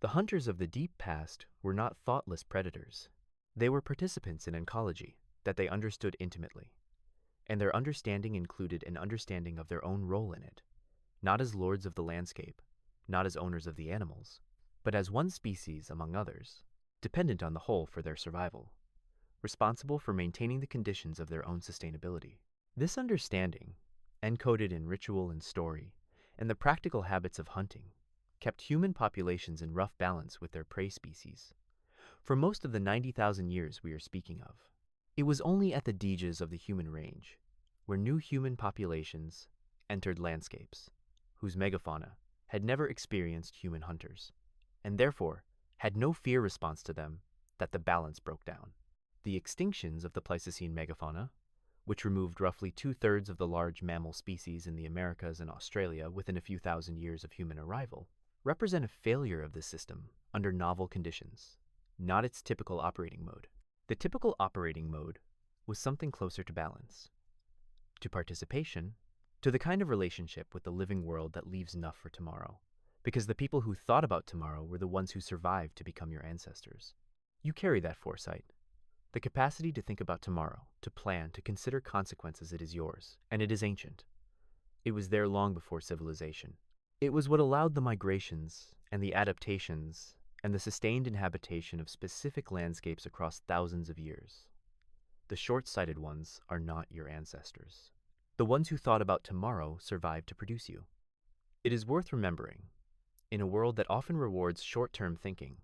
The hunters of the deep past were not thoughtless predators. They were participants in ecology that they understood intimately. and their understanding included an understanding of their own role in it, not as lords of the landscape, not as owners of the animals, but as one species among others, dependent on the whole for their survival, responsible for maintaining the conditions of their own sustainability. This understanding, encoded in ritual and story, and the practical habits of hunting, kept human populations in rough balance with their prey species for most of the 90,000 years we are speaking of. It was only at the deeges of the human range, where new human populations entered landscapes, whose megafauna had never experienced human hunters, and therefore had no fear response to them, that the balance broke down. The extinctions of the Pleistocene megafauna, which removed roughly 2/3 of the large mammal species in the Americas and Australia within a few thousand years of human arrival, represent a failure of this system under novel conditions, not its typical operating mode. The typical operating mode was something closer to balance, to participation, to the kind of relationship with the living world that leaves enough for tomorrow, because the people who thought about tomorrow were the ones who survived to become your ancestors. You carry that foresight. The capacity to think about tomorrow, to plan, to consider consequences. It is yours, and it is ancient. It was there long before civilization. It was what allowed the migrations and the adaptations and the sustained inhabitation of specific landscapes across thousands of years. The short-sighted ones are not your ancestors. The ones who thought about tomorrow survived to produce you. It is worth remembering, in a world that often rewards short-term thinking,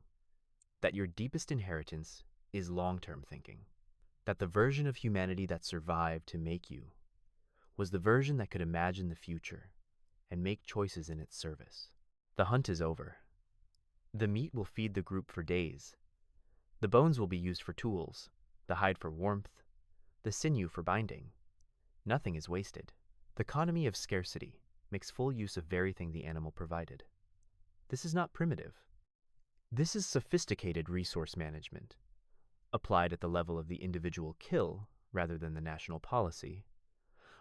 that your deepest inheritance is long-term thinking, that the version of humanity that survived to make you was the version that could imagine the future and make choices in its service. The hunt is over. The meat will feed the group for days. The bones will be used for tools, the hide for warmth, the sinew for binding. Nothing is wasted. The economy of scarcity makes full use of everything the animal provided. This is not primitive. This is sophisticated resource management, applied at the level of the individual kill rather than the national policy,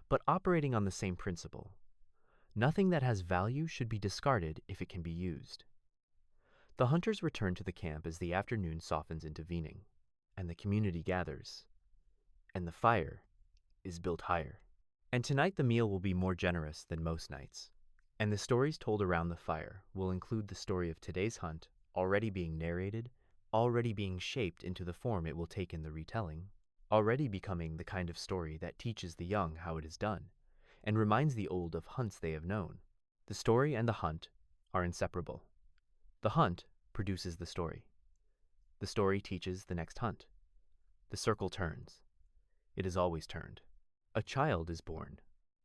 but operating on the same principle. Nothing that has value should be discarded if it can be used. The hunters return to the camp as the afternoon softens into evening, and the community gathers, and the fire is built higher. And tonight the meal will be more generous than most nights, and the stories told around the fire will include the story of today's hunt already being narrated, already being shaped into the form it will take in the retelling, already becoming the kind of story that teaches the young how it is done, and reminds the old of hunts they have known. The story and the hunt are inseparable. The hunt produces the story. The story teaches the next hunt. The circle turns. It is always turned. A child is born,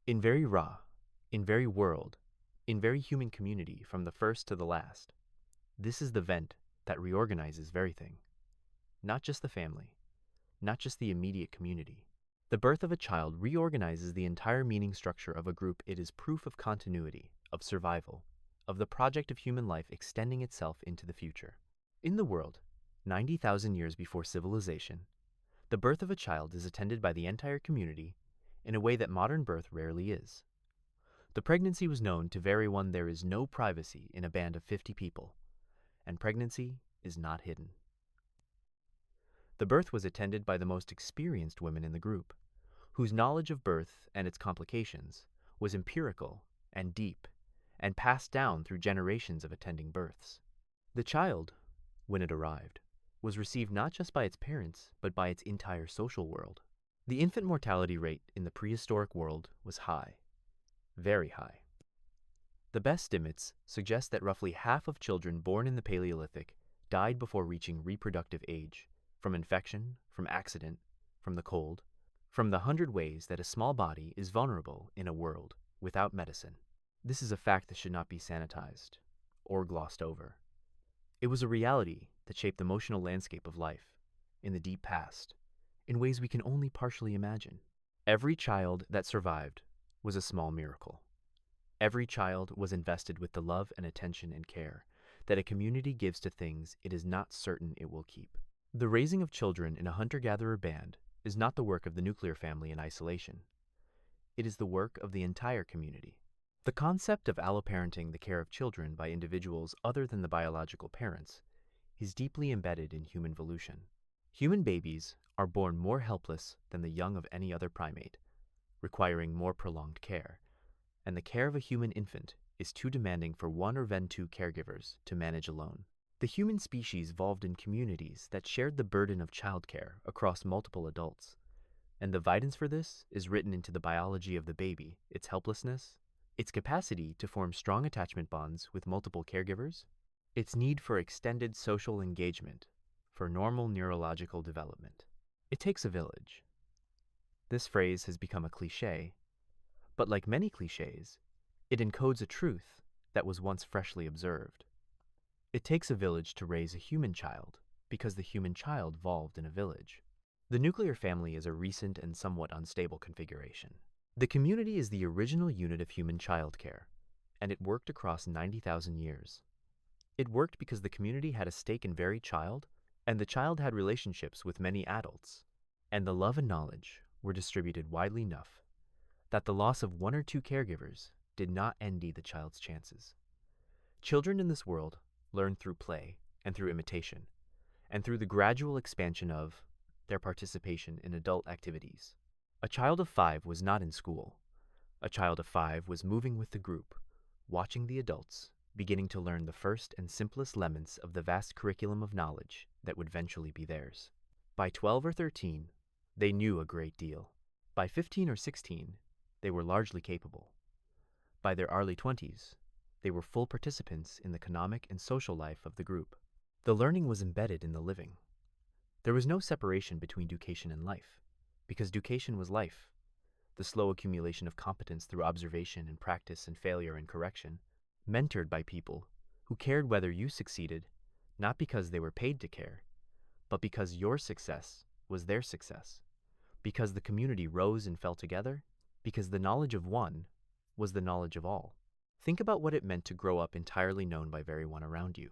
in very raw, in very world, in very human community from the first to the last. This is the vent that reorganizes everything, not just the family, not just the immediate community. The birth of a child reorganizes the entire meaning structure of a group. It is proof of continuity, of survival, of the project of human life extending itself into the future. In the world, 90,000 years before civilization, the birth of a child is attended by the entire community in a way that modern birth rarely is. The pregnancy was known to everyone. There is no privacy in a band of 50 people, and pregnancy is not hidden. The birth was attended by the most experienced women in the group, whose knowledge of birth and its complications was empirical and deep, and passed down through generations of attending births. The child, when it arrived, was received not just by its parents, but by its entire social world. The infant mortality rate in the prehistoric world was high, very high. The best estimates suggest that roughly half of children born in the Paleolithic died before reaching reproductive age, from infection, from accident, from the cold, from the 100 ways that a small body is vulnerable in a world without medicine. This is a fact that should not be sanitized or glossed over. It was a reality that shaped the emotional landscape of life in the deep past in ways we can only partially imagine. Every child that survived was a small miracle. Every child was invested with the love and attention and care that a community gives to things it is not certain it will keep. The raising of children in a hunter-gatherer band is not the work of the nuclear family in isolation. It is the work of the entire community. The concept of alloparenting, the care of children by individuals other than the biological parents, is deeply embedded in human evolution. Human babies are born more helpless than the young of any other primate, requiring more prolonged care, and the care of a human infant is too demanding for one or even two caregivers to manage alone. The human species evolved in communities that shared the burden of childcare across multiple adults, and the evidence for this is written into the biology of the baby, its helplessness, its capacity to form strong attachment bonds with multiple caregivers, its need for extended social engagement for normal neurological development. It takes a village. This phrase has become a cliché, but like many clichés, it encodes a truth that was once freshly observed. It takes a village to raise a human child because the human child evolved in a village. The nuclear family is a recent and somewhat unstable configuration. The community is the original unit of human childcare, and it worked across 90,000 years. It worked because the community had a stake in every child, and the child had relationships with many adults, and the love and knowledge were distributed widely enough that the loss of one or two caregivers did not end the child's chances. Children in this world learn through play and through imitation, and through the gradual expansion of their participation in adult activities. A child of 5 was not in school. A child of 5 was moving with the group, watching the adults, beginning to learn the first and simplest elements of the vast curriculum of knowledge that would eventually be theirs. By 12 or 13, they knew a great deal. By 15 or 16, they were largely capable. By their early 20s, they were full participants in the economic and social life of the group. The learning was embedded in the living. There was no separation between education and life, because education was life, the slow accumulation of competence through observation and practice and failure and correction, mentored by people who cared whether you succeeded, not because they were paid to care, but because your success was their success, because the community rose and fell together, because the knowledge of one was the knowledge of all. Think about what it meant to grow up entirely known by everyone around you,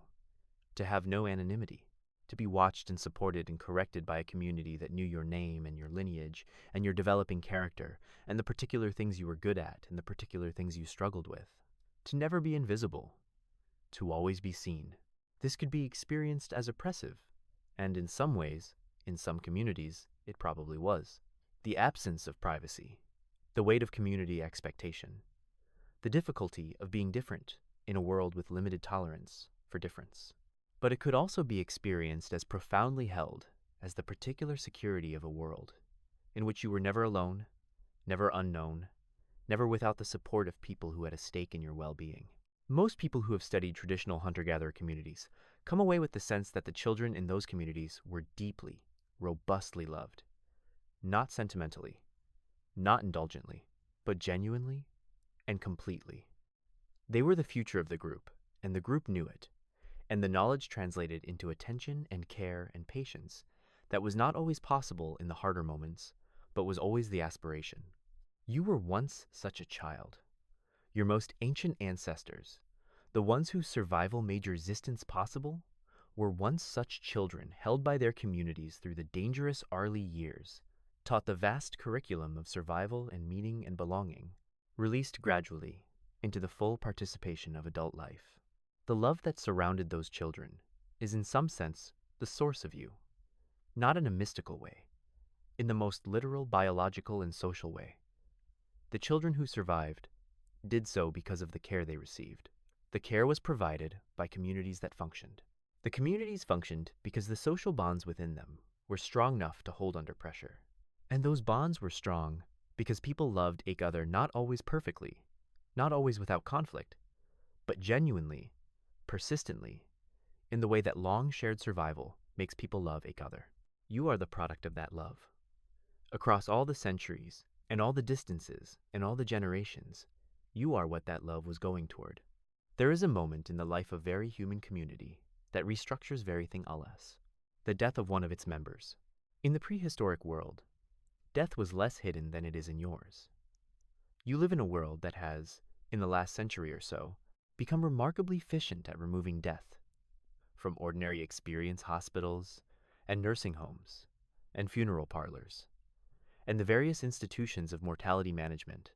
to have no anonymity, to be watched and supported and corrected by a community that knew your name and your lineage and your developing character and the particular things you were good at and the particular things you struggled with, to never be invisible, to always be seen. This could be experienced as oppressive, and in some ways, in some communities, it probably was. The absence of privacy, the weight of community expectation, the difficulty of being different in a world with limited tolerance for difference. But it could also be experienced as profoundly held as the particular security of a world in which you were never alone, never unknown, never without the support of people who had a stake in your well-being. Most people who have studied traditional hunter-gatherer communities come away with the sense that the children in those communities were deeply, robustly loved, not sentimentally, not indulgently, but genuinely and completely. They were the future of the group, and the group knew it, and the knowledge translated into attention and care and patience that was not always possible in the harder moments, but was always the aspiration. You were once such a child. Your most ancient ancestors, the ones whose survival made your existence possible, were once such children held by their communities through the dangerous early years, taught the vast curriculum of survival and meaning and belonging, released gradually into the full participation of adult life. The love that surrounded those children is in some sense the source of you, not in a mystical way, in the most literal biological and social way. The children who survived did so because of the care they received. The care was provided by communities that functioned. The communities functioned because the social bonds within them were strong enough to hold under pressure. And those bonds were strong because people loved each other not always perfectly, not always without conflict, but genuinely, persistently, in the way that long shared survival makes people love each other. You are the product of that love. Across all the centuries, and all the distances, and all the generations, you are what that love was going toward. There is a moment in the life of every human community that restructures everything else, the death of one of its members. In the prehistoric world, death was less hidden than it is in yours. You live in a world that has, in the last century or so, become remarkably efficient at removing death, from ordinary experience hospitals and nursing homes and funeral parlors, and the various institutions of mortality management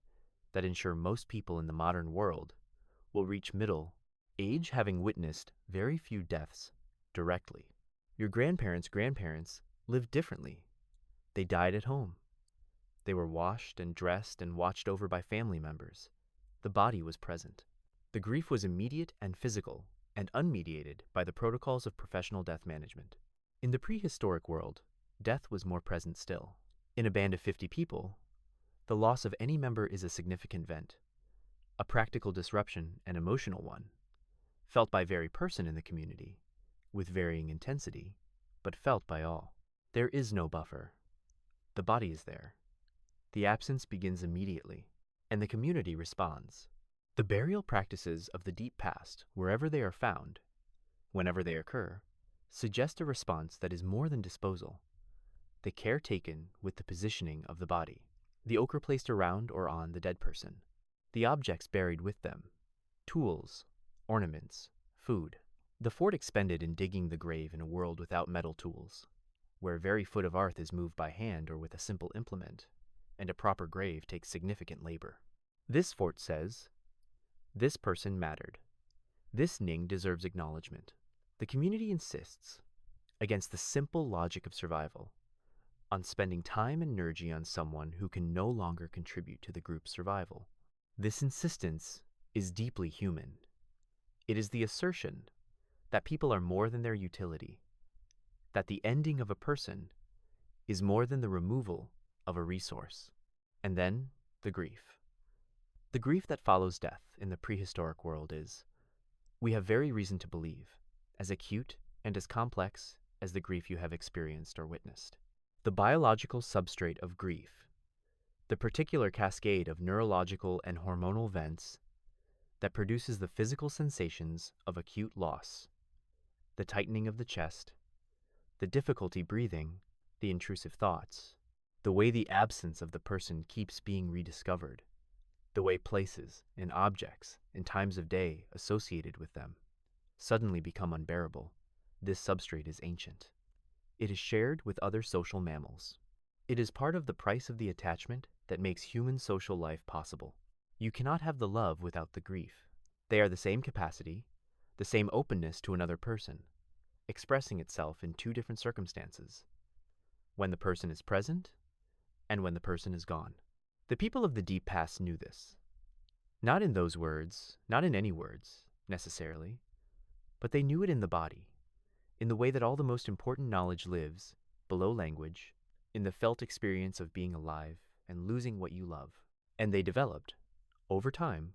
that ensure most people in the modern world will reach middle age having witnessed very few deaths directly. Your grandparents' grandparents lived differently. They died at home. They were washed and dressed and watched over by family members. The body was present. The grief was immediate and physical, and unmediated by the protocols of professional death management. In the prehistoric world, death was more present still. In a band of 50 people, the loss of any member is a significant event, a practical disruption, an emotional one, felt by every person in the community, with varying intensity, but felt by all. There is no buffer. The body is there. The absence begins immediately, and the community responds. The burial practices of the deep past, wherever they are found, whenever they occur, suggest a response that is more than disposal, the care taken with the positioning of the body, the ochre placed around or on the dead person, the objects buried with them, tools, ornaments, food, the effort expended in digging the grave in a world without metal tools, where very foot of earth is moved by hand or with a simple implement, and a proper grave takes significant labor. This fort says, this person mattered. This Ning deserves acknowledgement. The community insists, against the simple logic of survival, on spending time and energy on someone who can no longer contribute to the group's survival. This insistence is deeply human. It is the assertion that people are more than their utility, that the ending of a person is more than the removal of a resource. And then, the grief. The grief that follows death in the prehistoric world is, we have very reason to believe, as acute and as complex as the grief you have experienced or witnessed. The biological substrate of grief, the particular cascade of neurological and hormonal events that produces the physical sensations of acute loss, the tightening of the chest, the difficulty breathing, the intrusive thoughts, the way the absence of the person keeps being rediscovered, the way places and objects and times of day associated with them suddenly become unbearable. This substrate is ancient. It is shared with other social mammals. It is part of the price of the attachment that makes human social life possible. You cannot have the love without the grief. They are the same capacity, the same openness to another person, expressing itself in two different circumstances, when the person is present and when the person is gone. The people of the deep past knew this. Not in those words, not in any words, necessarily, but they knew it in the body, in the way that all the most important knowledge lives, below language, in the felt experience of being alive and losing what you love. And they developed, over time,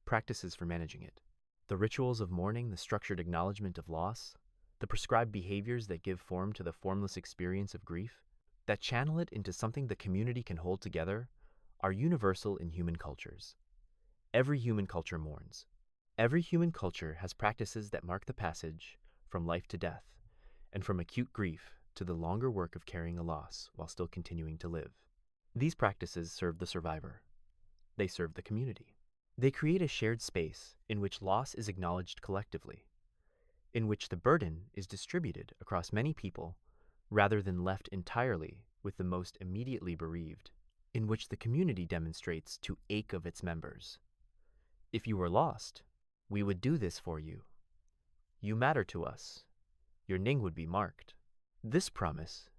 practices for managing it. The rituals of mourning, the structured acknowledgement of loss, the prescribed behaviors that give form to the formless experience of grief, that channel it into something the community can hold together, are universal in human cultures. Every human culture mourns. Every human culture has practices that mark the passage from life to death, and from acute grief to the longer work of carrying a loss while still continuing to live. These practices serve the survivor. They serve the community. They create a shared space in which loss is acknowledged collectively, in which the burden is distributed across many people rather than left entirely with the most immediately bereaved, in which the community demonstrates to ache of its members. If you were lost, we would do this for you. You matter to us. Your Ning would be marked. This promise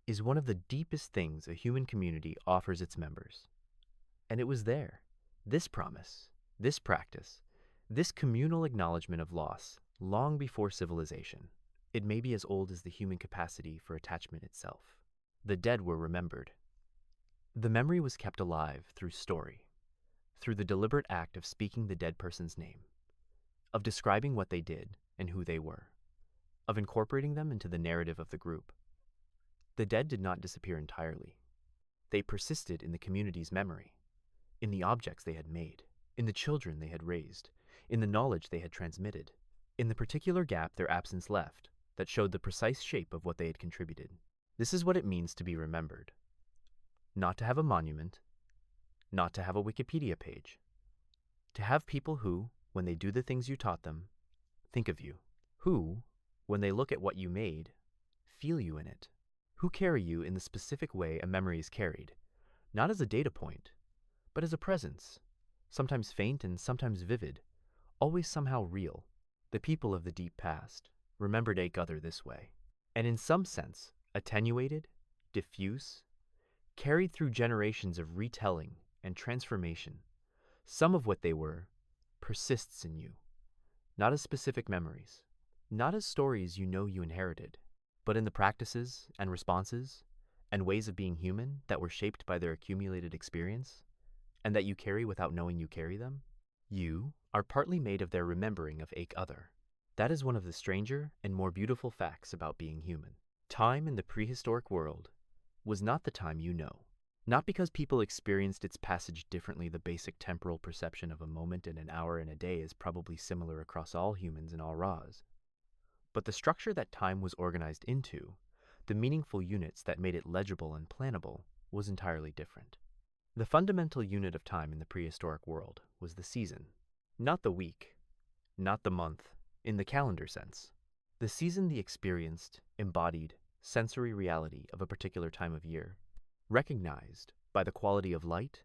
is one of the deepest things a human community offers its members. And it was there, this promise, this practice, this communal acknowledgement of loss, long before civilization. It may be as old as the human capacity for attachment itself. The dead were remembered. The memory was kept alive through story, through the deliberate act of speaking the dead person's name, of describing what they did and who they were, of incorporating them into the narrative of the group. The dead did not disappear entirely. They persisted in the community's memory, in the objects they had made, in the children they had raised, in the knowledge they had transmitted, in the particular gap their absence left that showed the precise shape of what they had contributed. This is what it means to be remembered. Not to have a monument, not to have a Wikipedia page. To have people who, when they do the things you taught them, think of you. Who, when they look at what you made, feel you in it. Who carry you in the specific way a memory is carried, not as a data point, but as a presence, sometimes faint and sometimes vivid, always somehow real. The people of the deep past remembered each other this way, and in some sense, attenuated, diffuse, carried through generations of retelling and transformation. Some of what they were persists in you, not as specific memories, not as stories you know you inherited, but in the practices and responses and ways of being human that were shaped by their accumulated experience and that you carry without knowing you carry them. You are partly made of their remembering of ache other. That is one of the stranger and more beautiful facts about being human. Time in the prehistoric world was not the time you know. Not because people experienced its passage differently. The basic temporal perception of a moment and an hour and a day is probably similar across all humans and all Ras. But the structure that time was organized into, the meaningful units that made it legible and plannable, was entirely different. The fundamental unit of time in the prehistoric world was the season, not the week, not the month, in the calendar sense. The season, the experienced, embodied, sensory reality of a particular time of year, recognized by the quality of light,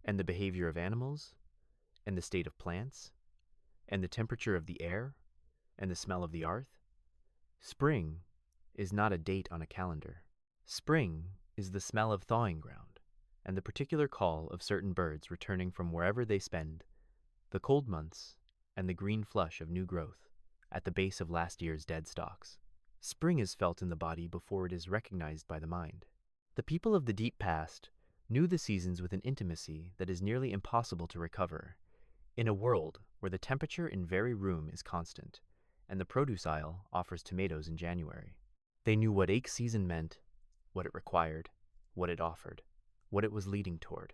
and the behavior of animals, and the state of plants, and the temperature of the air, and the smell of the earth. Spring is not a date on a calendar. Spring is the smell of thawing ground, and the particular call of certain birds returning from wherever they spend the cold months, and the green flush of new growth at the base of last year's dead stalks. Spring is felt in the body before it is recognized by the mind. The people of the deep past knew the seasons with an intimacy that is nearly impossible to recover in a world where the temperature in very room is constant, and the produce aisle offers tomatoes in January. They knew what ache season meant, what it required, what it offered, what it was leading toward.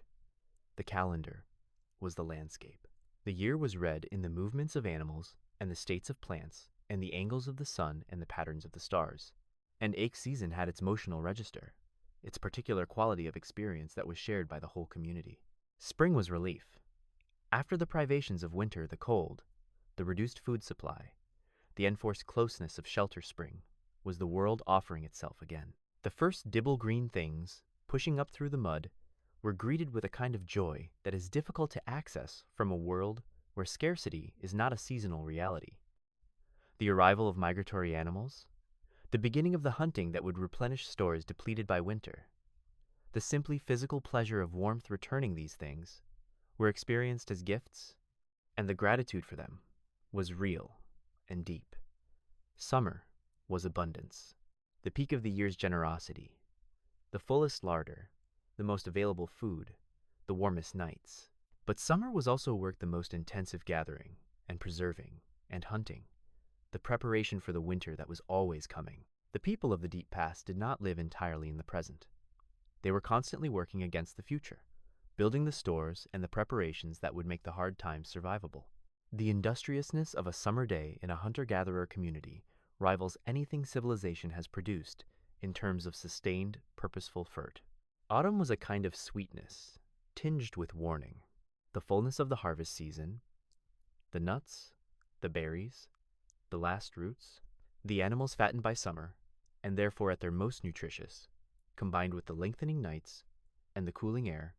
The calendar was the landscape. The year was read in the movements of animals and the states of plants and the angles of the sun and the patterns of the stars. And ache season had its motional register, its particular quality of experience that was shared by the whole community. Spring was relief. After the privations of winter, the cold, the reduced food supply, the enforced closeness of shelter, spring was the world offering itself again. The first dibble green things, pushing up through the mud, were greeted with a kind of joy that is difficult to access from a world where scarcity is not a seasonal reality. The arrival of migratory animals, the beginning of the hunting that would replenish stores depleted by winter, the simply physical pleasure of warmth returning these things, were experienced as gifts, and the gratitude for them was real and deep. Summer was abundance, the peak of the year's generosity, the fullest larder, the most available food, the warmest nights. But summer was also work, the most intensive gathering and preserving and hunting, the preparation for the winter that was always coming. The people of the deep past did not live entirely in the present. They were constantly working against the future, building the stores and the preparations that would make the hard times survivable. The industriousness of a summer day in a hunter-gatherer community rivals anything civilization has produced in terms of sustained, purposeful effort. Autumn was a kind of sweetness, tinged with warning. The fullness of the harvest season, the nuts, the berries, the last roots, the animals fattened by summer, and therefore at their most nutritious, combined with the lengthening nights and the cooling air,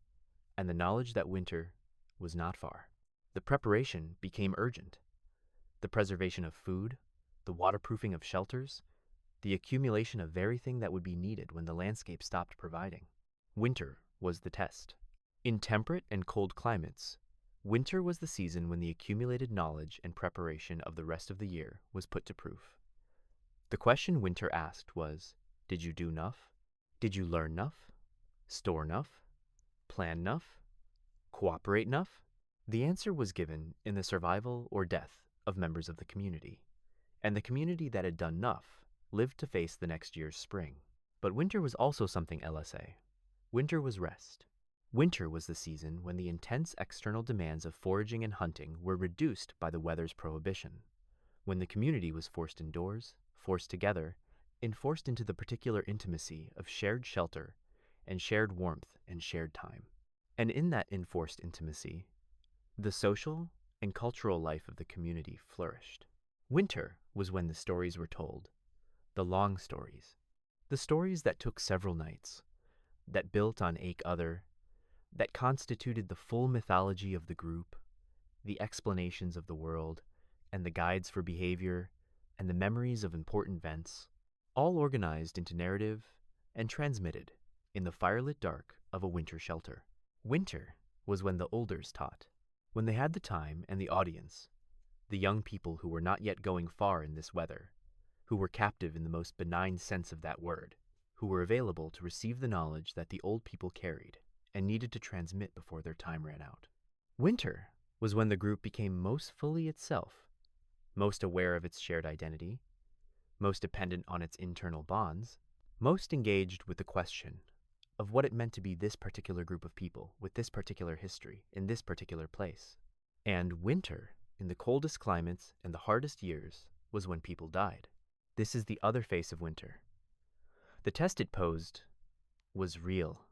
and the knowledge that winter was not far. The preparation became urgent. The preservation of food, the waterproofing of shelters, the accumulation of everything that would be needed when the landscape stopped providing. Winter was the test. In temperate and cold climates, winter was the season when the accumulated knowledge and preparation of the rest of the year was put to proof. The question winter asked was, did you do enough? Did you learn enough? Store enough? Plan enough? Cooperate enough? The answer was given in the survival or death of members of the community, and the community that had done enough lived to face the next year's spring. But winter was also something LSA. Winter was rest. Winter was the season when the intense external demands of foraging and hunting were reduced by the weather's prohibition, when the community was forced indoors, forced together, enforced into the particular intimacy of shared shelter and shared warmth and shared time. And in that enforced intimacy, the social and cultural life of the community flourished. Winter was when the stories were told, the long stories, the stories that took several nights, that built on ache other, that constituted the full mythology of the group, the explanations of the world, and the guides for behavior, and the memories of important events, all organized into narrative and transmitted in the firelit dark of a winter shelter. Winter was when the olders taught, when they had the time and the audience, the young people who were not yet going far in this weather, who were captive in the most benign sense of that word, who were available to receive the knowledge that the old people carried and needed to transmit before their time ran out. Winter was when the group became most fully itself, most aware of its shared identity, most dependent on its internal bonds, most engaged with the question of what it meant to be this particular group of people with this particular history in this particular place. And winter, in the coldest climates and the hardest years, was when people died. This is the other face of winter. The test it posed was real.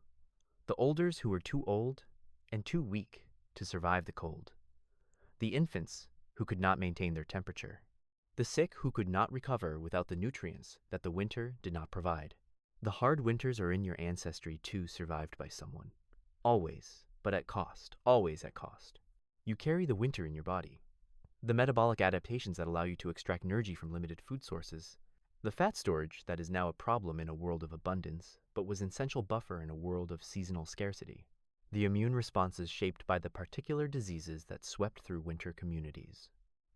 The olders who were too old and too weak to survive the cold. The infants who could not maintain their temperature. The sick who could not recover without the nutrients that the winter did not provide. The hard winters are in your ancestry too, survived by someone. Always, but at cost, always at cost. You carry the winter in your body. The metabolic adaptations that allow you to extract energy from limited food sources. The fat storage that is now a problem in a world of abundance, but was an essential buffer in a world of seasonal scarcity. The immune responses shaped by the particular diseases that swept through winter communities.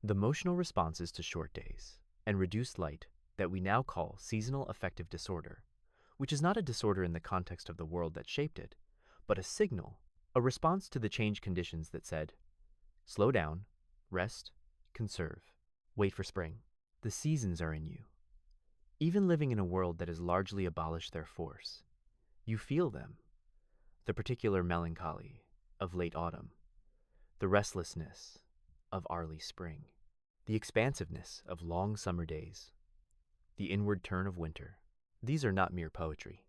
The emotional responses to short days and reduced light that we now call seasonal affective disorder, which is not a disorder in the context of the world that shaped it, but a signal, a response to the changed conditions that said, slow down, rest, conserve, wait for spring. The seasons are in you. Even living in a world that has largely abolished their force, you feel them. The particular melancholy of late autumn, the restlessness of early spring, the expansiveness of long summer days, the inward turn of winter. These are not mere poetry.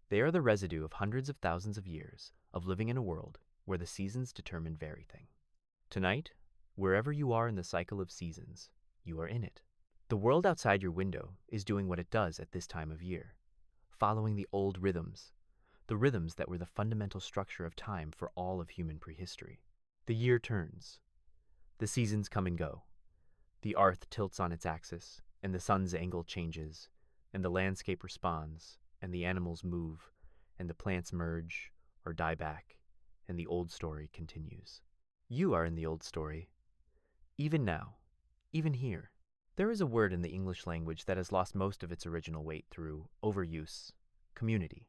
They are the residue of hundreds of thousands of years of living in a world where the seasons determined everything. Tonight, wherever you are in the cycle of seasons, you are in it. The world outside your window is doing what it does at this time of year, following the old rhythms, the rhythms that were the fundamental structure of time for all of human prehistory. The year turns. The seasons come and go. The earth tilts on its axis, and the sun's angle changes, and the landscape responds, and the animals move, and the plants merge or die back, and the old story continues. You are in the old story. Even now, even here. There is a word in the English language that has lost most of its original weight through overuse: community.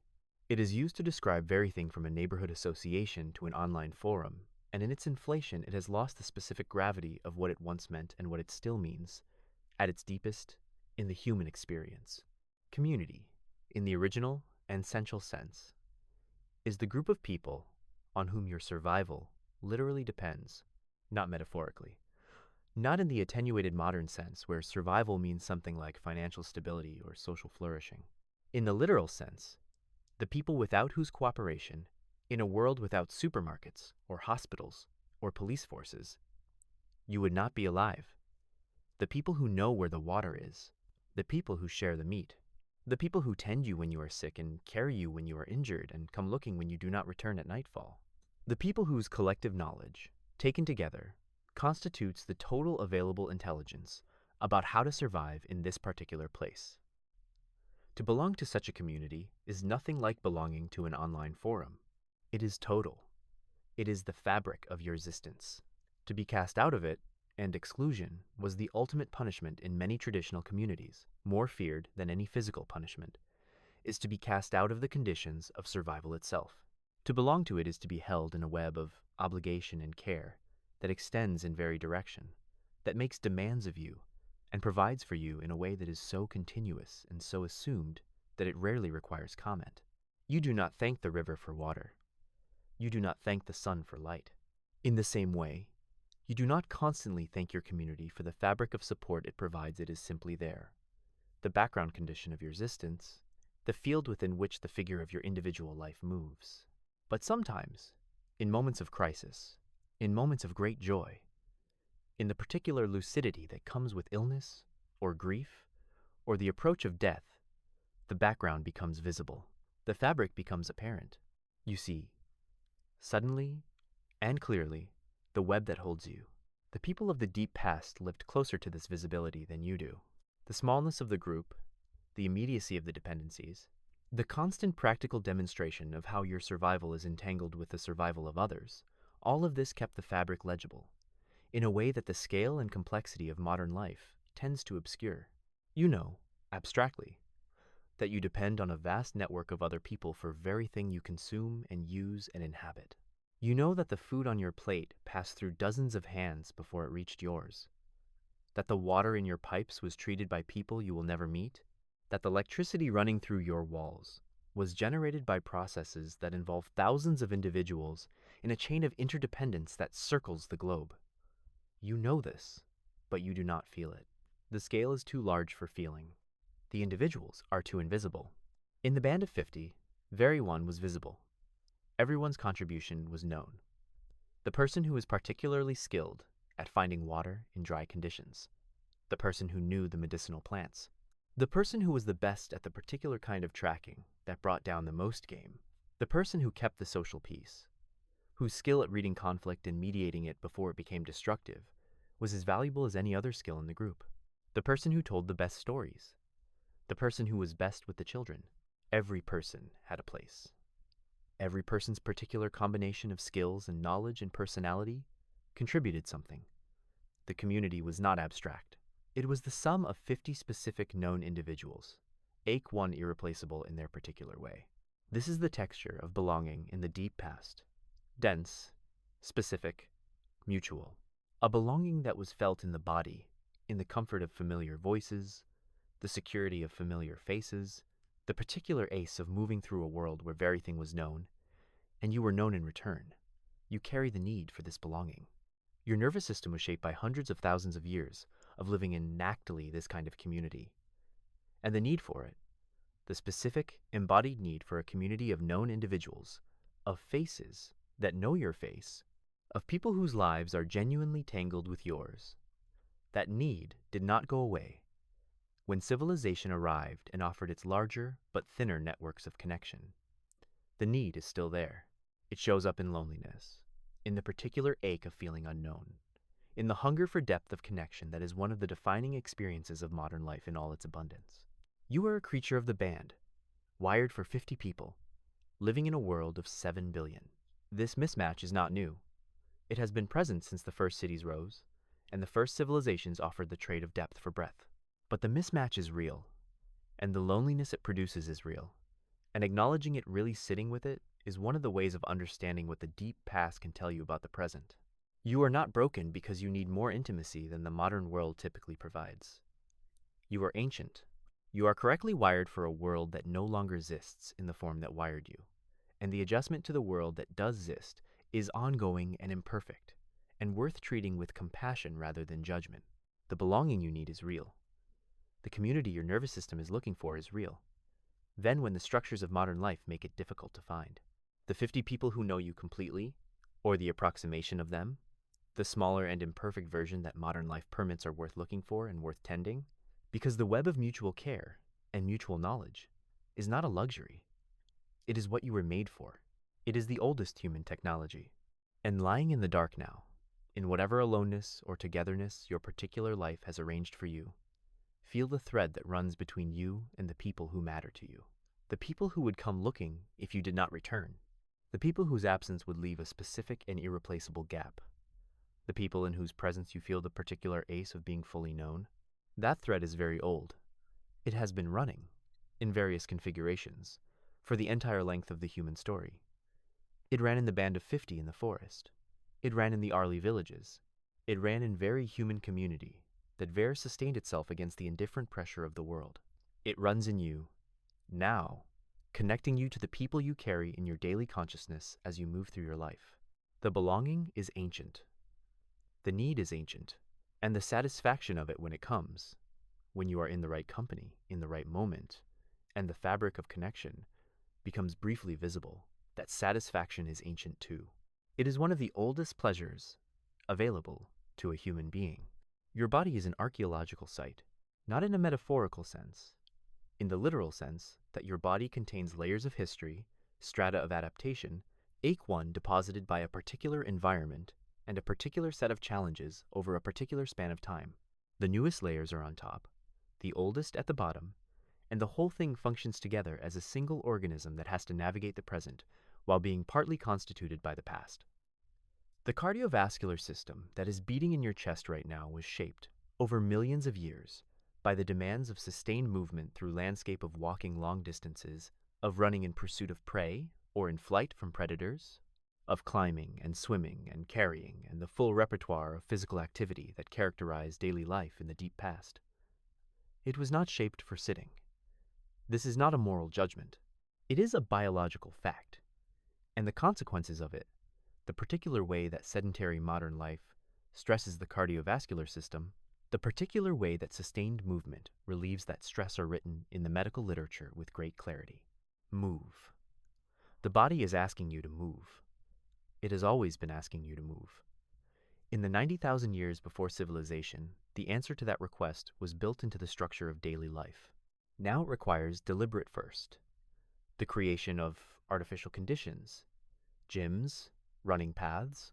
It is used to describe everything from a neighborhood association to an online forum, and in its inflation it has lost the specific gravity of what it once meant and what it still means, at its deepest, in the human experience. Community, in the original and essential sense, is the group of people on whom your survival literally depends, not metaphorically. Not in the attenuated modern sense where survival means something like financial stability or social flourishing. In the literal sense, the people without whose cooperation, in a world without supermarkets or hospitals or police forces, you would not be alive. The people who know where the water is, the people who share the meat, the people who tend you when you are sick and carry you when you are injured and come looking when you do not return at nightfall. The people whose collective knowledge, taken together, constitutes the total available intelligence about how to survive in this particular place. To belong to such a community is nothing like belonging to an online forum. It is total. It is the fabric of your existence. To be cast out of it, and exclusion, was the ultimate punishment in many traditional communities, more feared than any physical punishment, is to be cast out of the conditions of survival itself. To belong to it is to be held in a web of obligation and care that extends in very direction, that makes demands of you, and provides for you in a way that is so continuous and so assumed that it rarely requires comment. You do not thank the river for water. You do not thank the sun for light. In the same way, you do not constantly thank your community for the fabric of support it provides. It is simply there, the background condition of your existence, the field within which the figure of your individual life moves. But sometimes, in moments of crisis, in moments of great joy, in the particular lucidity that comes with illness, or grief, or the approach of death, the background becomes visible. The fabric becomes apparent. You see, suddenly and clearly, the web that holds you. The people of the deep past lived closer to this visibility than you do. The smallness of the group, the immediacy of the dependencies, The constant practical demonstration of how your survival is entangled with the survival of others, all of this kept the fabric legible, in a way that the scale and complexity of modern life tends to obscure. You know, abstractly, that you depend on a vast network of other people for very thing you consume and use and inhabit. You know that the food on your plate passed through dozens of hands before it reached yours, that the water in your pipes was treated by people you will never meet, that the electricity running through your walls was generated by processes that involve thousands of individuals in a chain of interdependence that circles the globe. You know this, but you do not feel it. The scale is too large for feeling. The individuals are too invisible. In the band of 50, very one was visible. Everyone's contribution was known. The person who was particularly skilled at finding water in dry conditions. The person who knew the medicinal plants. The person who was the best at the particular kind of tracking that brought down the most game. The person who kept the social peace, whose skill at reading conflict and mediating it before it became destructive was as valuable as any other skill in the group. The person who told the best stories. The person who was best with the children. Every person had a place. Every person's particular combination of skills and knowledge and personality contributed something. The community was not abstract. It was the sum of 50 specific known individuals, ake one irreplaceable in their particular way. This is the texture of belonging in the deep past. Dense, specific, mutual. A belonging that was felt in the body, in the comfort of familiar voices, the security of familiar faces, the particular ace of moving through a world where everything was known, and you were known in return. You carry the need for this belonging. Your nervous system was shaped by hundreds of thousands of years of living in nactily this kind of community. And the need for it, the specific, embodied need for a community of known individuals, of faces that know your face, of people whose lives are genuinely tangled with yours. That need did not go away when civilization arrived and offered its larger but thinner networks of connection. The need is still there. It shows up in loneliness, in the particular ache of feeling unknown, in the hunger for depth of connection that is one of the defining experiences of modern life in all its abundance. You are a creature of the band, wired for 50 people, living in a world of 7 billion. This mismatch is not new. It has been present since the first cities rose, and the first civilizations offered the trade of depth for breadth. But the mismatch is real, and the loneliness it produces is real, and acknowledging it, really sitting with it, is one of the ways of understanding what the deep past can tell you about the present. You are not broken because you need more intimacy than the modern world typically provides. You are ancient. You are correctly wired for a world that no longer exists in the form that wired you, and the adjustment to the world that does exist is ongoing and imperfect, and worth treating with compassion rather than judgment. The belonging you need is real. The community your nervous system is looking for is real. Then when the structures of modern life make it difficult to find. The 50 people who know you completely, or the approximation of them, the smaller and imperfect version that modern life permits are worth looking for and worth tending, because the web of mutual care and mutual knowledge is not a luxury. It is what you were made for. It is the oldest human technology. And lying in the dark now, in whatever aloneness or togetherness your particular life has arranged for you, feel the thread that runs between you and the people who matter to you. The people who would come looking if you did not return. The people whose absence would leave a specific and irreplaceable gap. The people in whose presence you feel the particular ace of being fully known. That thread is very old. It has been running, in various configurations, for the entire length of the human story. It ran in the band of 50 in the forest. It ran in the Arley villages. It ran in very human community that very sustained itself against the indifferent pressure of the world. It runs in you, now, connecting you to the people you carry in your daily consciousness as you move through your life. The belonging is ancient. The need is ancient, and the satisfaction of it when it comes, when you are in the right company, in the right moment, and the fabric of connection becomes briefly visible. That satisfaction is ancient too. It is one of the oldest pleasures available to a human being. Your body is an archaeological site, not in a metaphorical sense, in the literal sense that your body contains layers of history, strata of adaptation, ake one deposited by a particular environment and a particular set of challenges over a particular span of time. The newest layers are on top, the oldest at the bottom, and the whole thing functions together as a single organism that has to navigate the present while being partly constituted by the past. The cardiovascular system that is beating in your chest right now was shaped, over millions of years, by the demands of sustained movement through landscape of walking long distances, of running in pursuit of prey or in flight from predators, of climbing and swimming and carrying and the full repertoire of physical activity that characterized daily life in the deep past. It was not shaped for sitting. This is not a moral judgment. It is a biological fact, and the consequences of it, the particular way that sedentary modern life stresses the cardiovascular system, the particular way that sustained movement relieves that stress are written in the medical literature with great clarity. Move. The body is asking you to move. It has always been asking you to move. In the 90,000 years before civilization, the answer to that request was built into the structure of daily life. Now it requires deliberate first. The creation of artificial conditions, gyms, running paths,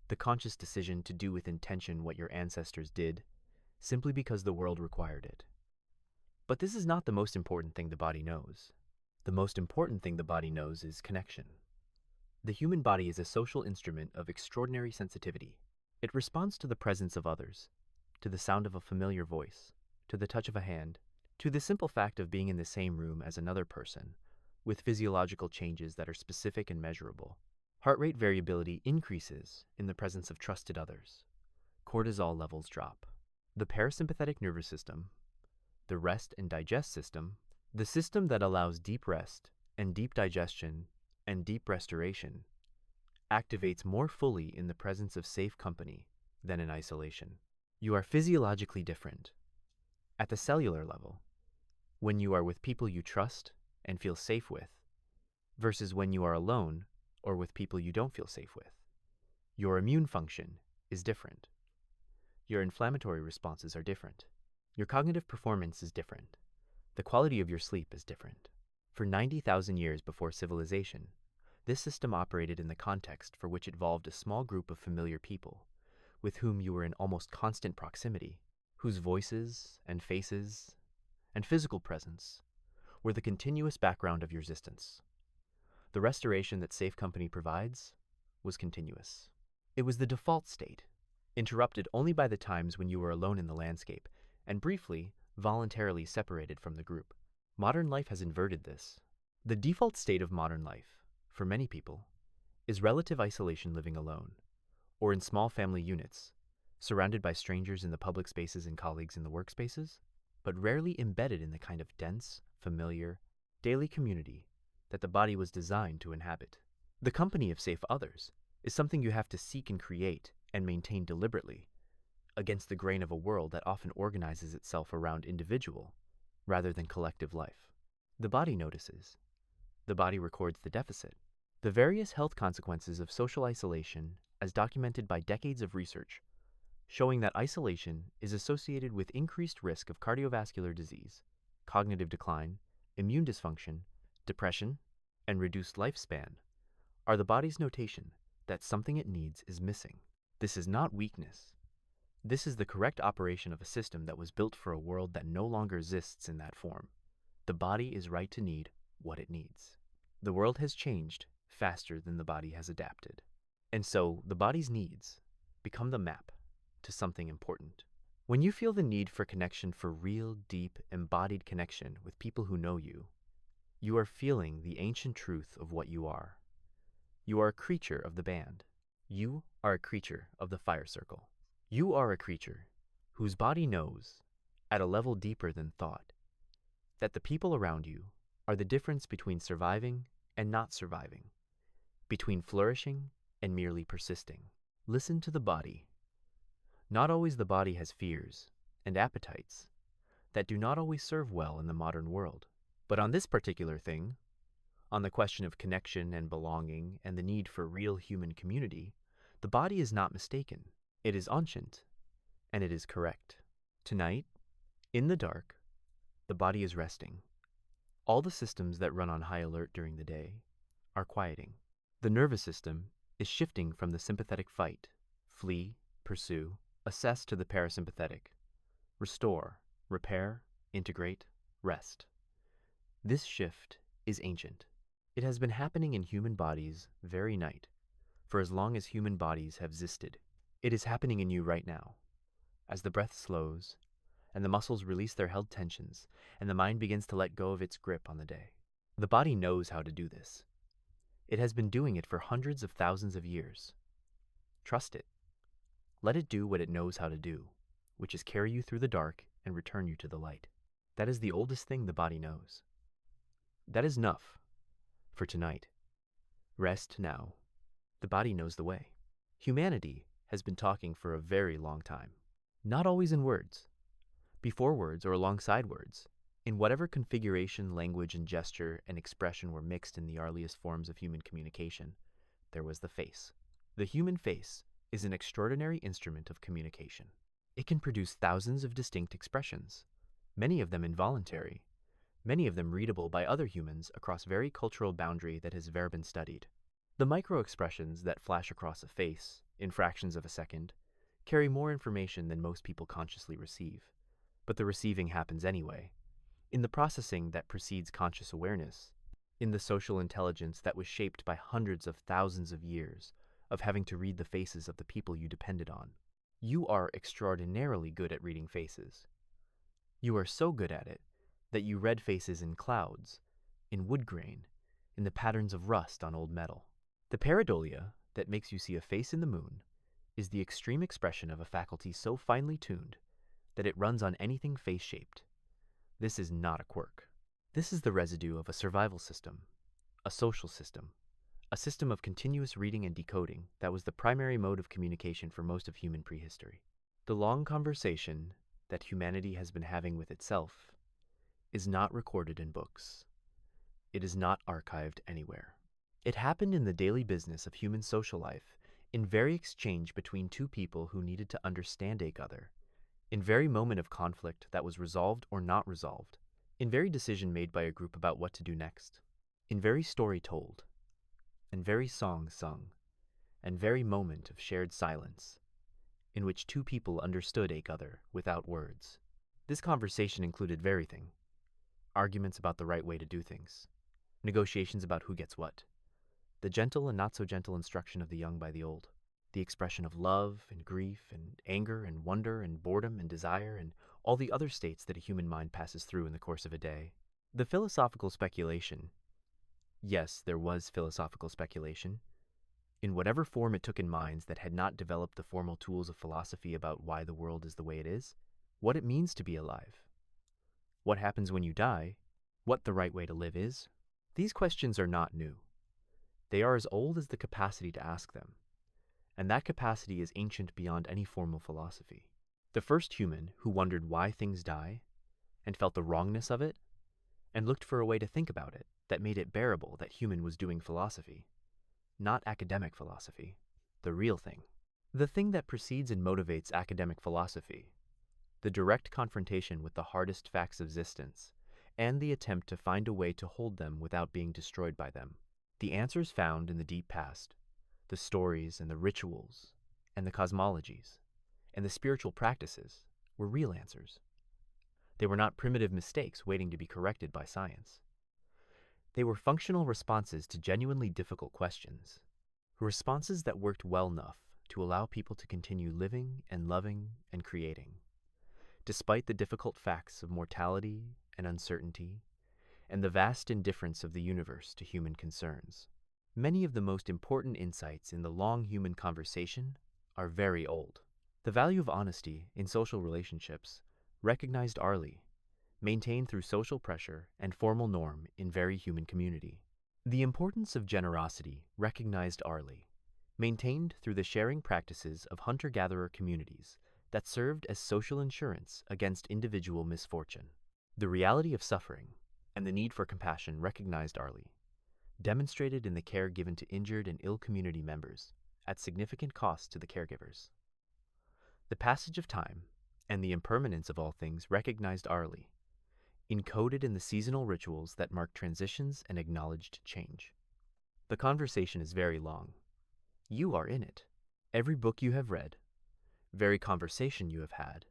the conscious decision to do with intention what your ancestors did, simply because the world required it. But this is not the most important thing the body knows. The most important thing the body knows is connection. The human body is a social instrument of extraordinary sensitivity. It responds to the presence of others, to the sound of a familiar voice, to the touch of a hand, to the simple fact of being in the same room as another person, with physiological changes that are specific and measurable. Heart rate variability increases in the presence of trusted others. Cortisol levels drop. The parasympathetic nervous system, the rest and digest system, the system that allows deep rest and deep digestion and deep restoration, activates more fully in the presence of safe company than in isolation. You are physiologically different. At the cellular level, when you are with people you trust and feel safe with, versus when you are alone or with people you don't feel safe with. Your immune function is different. Your inflammatory responses are different. Your cognitive performance is different. The quality of your sleep is different. For 90,000 years before civilization, this system operated in the context for which it evolved a small group of familiar people, with whom you were in almost constant proximity, whose voices and faces and physical presence were the continuous background of your existence. The restoration that safe company provides was continuous. It was the default state, interrupted only by the times when you were alone in the landscape, and briefly, voluntarily separated from the group. Modern life has inverted this. The default state of modern life, for many people, is relative isolation, living alone, or in small family units, surrounded by strangers in the public spaces and colleagues in the workspaces, but rarely embedded in the kind of dense, familiar, daily community that the body was designed to inhabit. The company of safe others is something you have to seek and create and maintain deliberately, against the grain of a world that often organizes itself around individual rather than collective life. The body notices. The body records the deficit. The various health consequences of social isolation, as documented by decades of research, showing that isolation is associated with increased risk of cardiovascular disease, cognitive decline, immune dysfunction, depression, and reduced lifespan, are the body's notation that something it needs is missing. This is not weakness. This is the correct operation of a system that was built for a world that no longer exists in that form. The body is right to need what it needs. The world has changed faster than the body has adapted. And so the body's needs become the map to something important. When you feel the need for connection, for real, deep, embodied connection with people who know you, you are feeling the ancient truth of what you are. You are a creature of the band. You are a creature of the fire circle. You are a creature whose body knows, at a level deeper than thought, that the people around you are the difference between surviving and not surviving, between flourishing and merely persisting. Listen to the body. Not always the body has fears and appetites that do not always serve well in the modern world. But on this particular thing, on the question of connection and belonging and the need for real human community, the body is not mistaken. It is ancient, and it is correct. Tonight, in the dark, the body is resting. All the systems that run on high alert during the day are quieting. The nervous system is shifting from the sympathetic fight, flee, pursue, assess to the parasympathetic, restore, repair, integrate, rest. This shift is ancient. It has been happening in human bodies very night, for as long as human bodies have existed. It is happening in you right now, as the breath slows, and the muscles release their held tensions, and the mind begins to let go of its grip on the day. The body knows how to do this. It has been doing it for hundreds of thousands of years. Trust it. Let it do what it knows how to do, which is carry you through the dark and return you to the light. That is the oldest thing the body knows. That is enough for tonight. Rest now. The body knows the way. Humanity has been talking for a very long time. Not always in words, before words or alongside words. In whatever configuration, language, and gesture and expression were mixed in the earliest forms of human communication, there was the face. The human face is an extraordinary instrument of communication. It can produce thousands of distinct expressions, many of them involuntary, many of them readable by other humans across very cultural boundary that has ever been studied. The micro-expressions that flash across a face, in fractions of a second, carry more information than most people consciously receive. But the receiving happens anyway, in the processing that precedes conscious awareness, in the social intelligence that was shaped by hundreds of thousands of years of having to read the faces of the people you depended on. You are extraordinarily good at reading faces. You are so good at it that you read faces in clouds, in wood grain, in the patterns of rust on old metal. The pareidolia that makes you see a face in the moon is the extreme expression of a faculty so finely tuned that it runs on anything face-shaped. This is not a quirk. This is the residue of a survival system, a social system, a system of continuous reading and decoding that was the primary mode of communication for most of human prehistory. The long conversation that humanity has been having with itself is not recorded in books. It is not archived anywhere. It happened in the daily business of human social life, in very exchange between two people who needed to understand each other, in very moment of conflict that was resolved or not resolved, in very decision made by a group about what to do next, in very story told, and very song sung, and very moment of shared silence, in which two people understood each other without words. This conversation included everything: arguments about the right way to do things, negotiations about who gets what, the gentle and not so gentle instruction of the young by the old, the expression of love and grief and anger and wonder and boredom and desire and all the other states that a human mind passes through in the course of a day. The philosophical speculation, yes, there was philosophical speculation, in whatever form it took in minds that had not developed the formal tools of philosophy about why the world is the way it is, what it means to be alive, what happens when you die, what the right way to live is. These questions are not new. They are as old as the capacity to ask them, and that capacity is ancient beyond any formal philosophy. The first human who wondered why things die, and felt the wrongness of it, and looked for a way to think about it that made it bearable that human was doing philosophy, not academic philosophy, the real thing. The thing that precedes and motivates academic philosophy, the direct confrontation with the hardest facts of existence, and the attempt to find a way to hold them without being destroyed by them. The answers found in the deep past, the stories and the rituals and the cosmologies and the spiritual practices were real answers. They were not primitive mistakes waiting to be corrected by science. They were functional responses to genuinely difficult questions, responses that worked well enough to allow people to continue living and loving and creating, despite the difficult facts of mortality and uncertainty and the vast indifference of the universe to human concerns. Many of the most important insights in the long human conversation are very old. The value of honesty in social relationships, recognized early, maintained through social pressure and formal norm in very human community. The importance of generosity, recognized early, maintained through the sharing practices of hunter-gatherer communities that served as social insurance against individual misfortune. The reality of suffering and the need for compassion recognized early, demonstrated in the care given to injured and ill community members at significant cost to the caregivers. The passage of time and the impermanence of all things recognized early, encoded in the seasonal rituals that mark transitions and acknowledged change. The conversation is very long. You are in it. Every book you have read, very conversation you have had,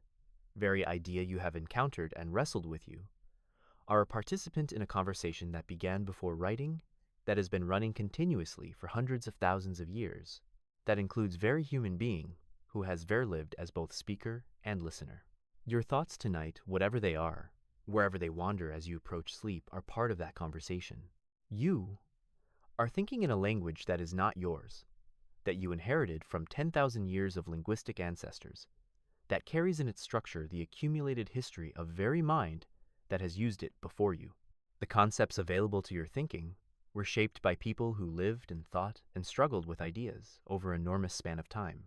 very idea you have encountered and wrestled with you, are a participant in a conversation that began before writing, that has been running continuously for hundreds of thousands of years, that includes very human being who has lived as both speaker and listener. Your thoughts tonight, whatever they are, wherever they wander as you approach sleep, are part of that conversation. You are thinking in a language that is not yours, that you inherited from 10,000 years of linguistic ancestors, that carries in its structure the accumulated history of very mind that has used it before you. The concepts available to your thinking were shaped by people who lived and thought and struggled with ideas over an enormous span of time.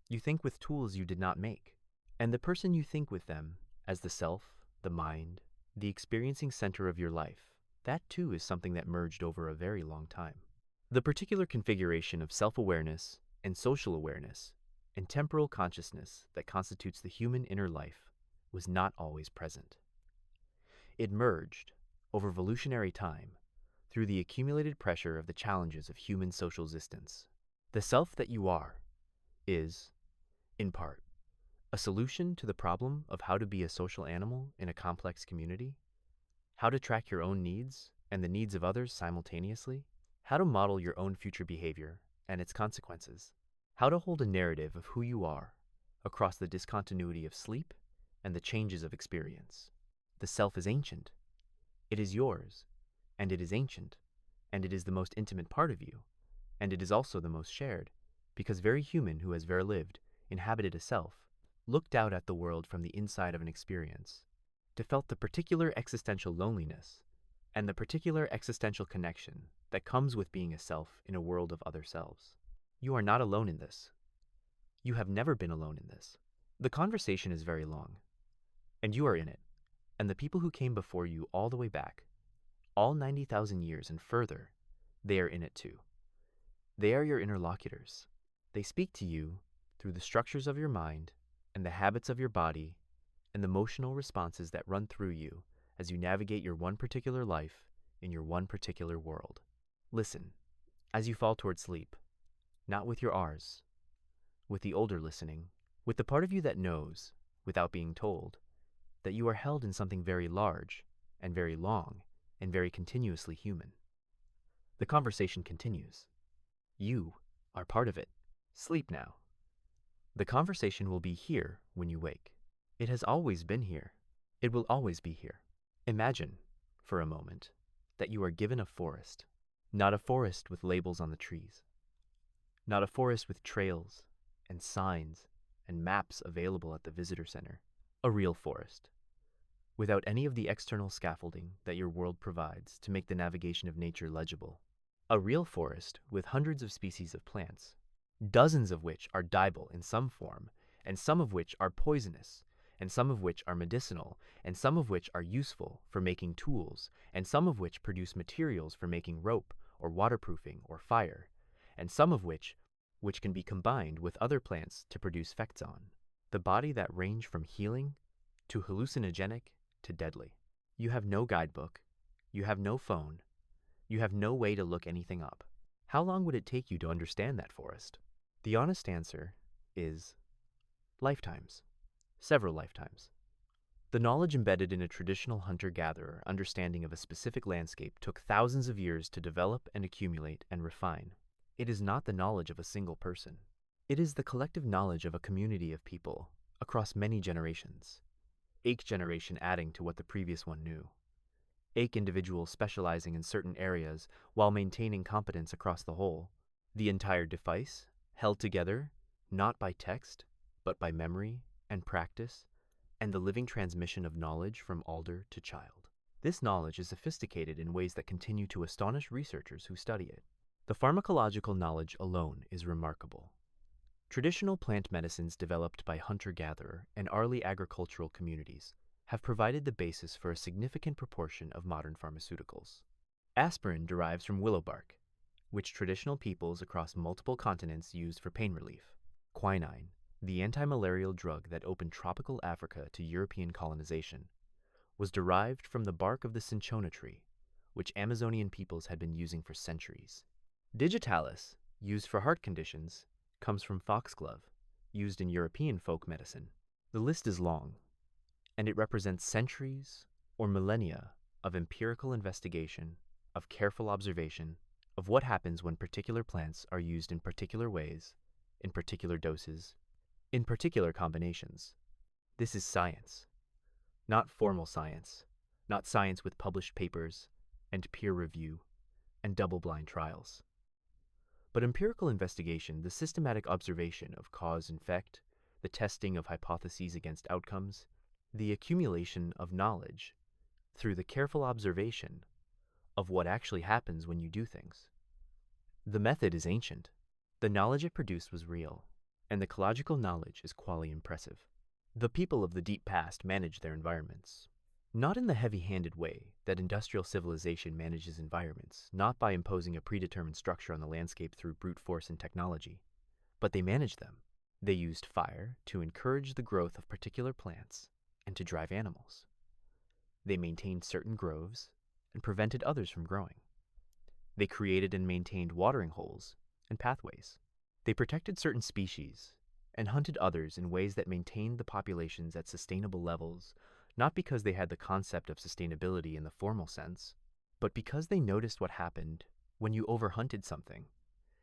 You think with tools you did not make, and the person you think with them as the self, the mind, the experiencing center of your life, that too is something that merged over a very long time. The particular configuration of self-awareness and social awareness and temporal consciousness that constitutes the human inner life was not always present. It merged over evolutionary time through the accumulated pressure of the challenges of human social existence. The self that you are is, in part, a solution to the problem of how to be a social animal in a complex community, how to track your own needs and the needs of others simultaneously, how to model your own future behavior and its consequences, how to hold a narrative of who you are across the discontinuity of sleep and the changes of experience. The self is ancient. It is yours, and it is ancient, and it is the most intimate part of you, and it is also the most shared, because very human who has very lived, inhabited a self, looked out at the world from the inside of an experience, to felt the particular existential loneliness and the particular existential connection that comes with being a self in a world of other selves. You are not alone in this. You have never been alone in this. The conversation is very long, and you are in it, and the people who came before you all the way back, all 90,000 years and further, they are in it too. They are your interlocutors. They speak to you through the structures of your mind and the habits of your body and the emotional responses that run through you as you navigate your one particular life in your one particular world. Listen as you fall toward sleep, not with your R's, with the older listening, with the part of you that knows, without being told, that you are held in something very large and very long and very continuously human. The conversation continues. You are part of it. Sleep now. The conversation will be here when you wake. It has always been here. It will always be here. Imagine, for a moment, that you are given a forest. Not a forest with labels on the trees. Not a forest with trails and signs and maps available at the visitor center. A real forest, without any of the external scaffolding that your world provides to make the navigation of nature legible. A real forest with hundreds of species of plants, dozens of which are edible in some form, and some of which are poisonous, and some of which are medicinal, and some of which are useful for making tools, and some of which produce materials for making rope, or waterproofing, or fire, and some of which can be combined with other plants to produce fexon, the body that range from healing to hallucinogenic to deadly. You have no guidebook, you have no phone, you have no way to look anything up. How long would it take you to understand that forest? The honest answer is lifetimes. Several lifetimes. The knowledge embedded in a traditional hunter-gatherer understanding of a specific landscape took thousands of years to develop and accumulate and refine. It is not the knowledge of a single person. It is the collective knowledge of a community of people across many generations, each generation adding to what the previous one knew, each individual specializing in certain areas while maintaining competence across the whole. The entire device held together not by text, but by memory and practice, and the living transmission of knowledge from elder to child. This knowledge is sophisticated in ways that continue to astonish researchers who study it. The pharmacological knowledge alone is remarkable. Traditional plant medicines developed by hunter-gatherer and early agricultural communities have provided the basis for a significant proportion of modern pharmaceuticals. Aspirin derives from willow bark, which traditional peoples across multiple continents used for pain relief. Quinine, the anti-malarial drug that opened tropical Africa to European colonization, was derived from the bark of the cinchona tree, which Amazonian peoples had been using for centuries. Digitalis, used for heart conditions, comes from foxglove, used in European folk medicine. The list is long, and it represents centuries or millennia of empirical investigation, of careful observation, of what happens when particular plants are used in particular ways, in particular doses, in particular combinations. This is science, not formal science, not science with published papers and peer review and double-blind trials. But empirical investigation, the systematic observation of cause and effect, the testing of hypotheses against outcomes, the accumulation of knowledge through the careful observation of what actually happens when you do things. The method is ancient. The knowledge it produced was real, and the ecological knowledge is quality impressive. The people of the deep past managed their environments, not in the heavy-handed way that industrial civilization manages environments, not by imposing a predetermined structure on the landscape through brute force and technology, but they managed them. They used fire to encourage the growth of particular plants and to drive animals. They maintained certain groves and prevented others from growing. They created and maintained watering holes and pathways. They protected certain species and hunted others in ways that maintained the populations at sustainable levels, not because they had the concept of sustainability in the formal sense, but because they noticed what happened when you overhunted something,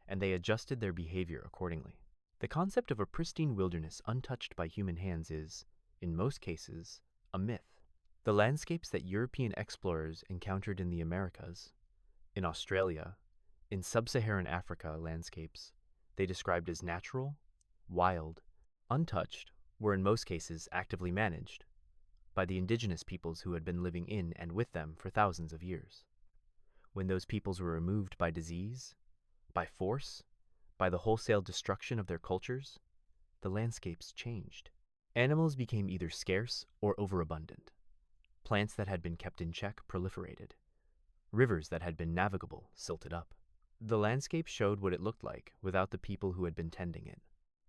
and they adjusted their behavior accordingly. The concept of a pristine wilderness untouched by human hands is, in most cases, a myth. The landscapes that European explorers encountered in the Americas, in Australia, in sub-Saharan Africa landscapes, they described as natural, wild, untouched, were in most cases actively managed by the indigenous peoples who had been living in and with them for thousands of years. When those peoples were removed by disease, by force, by the wholesale destruction of their cultures, the landscapes changed. Animals became either scarce or overabundant. Plants that had been kept in check proliferated. Rivers that had been navigable silted up. The landscape showed what it looked like without the people who had been tending it.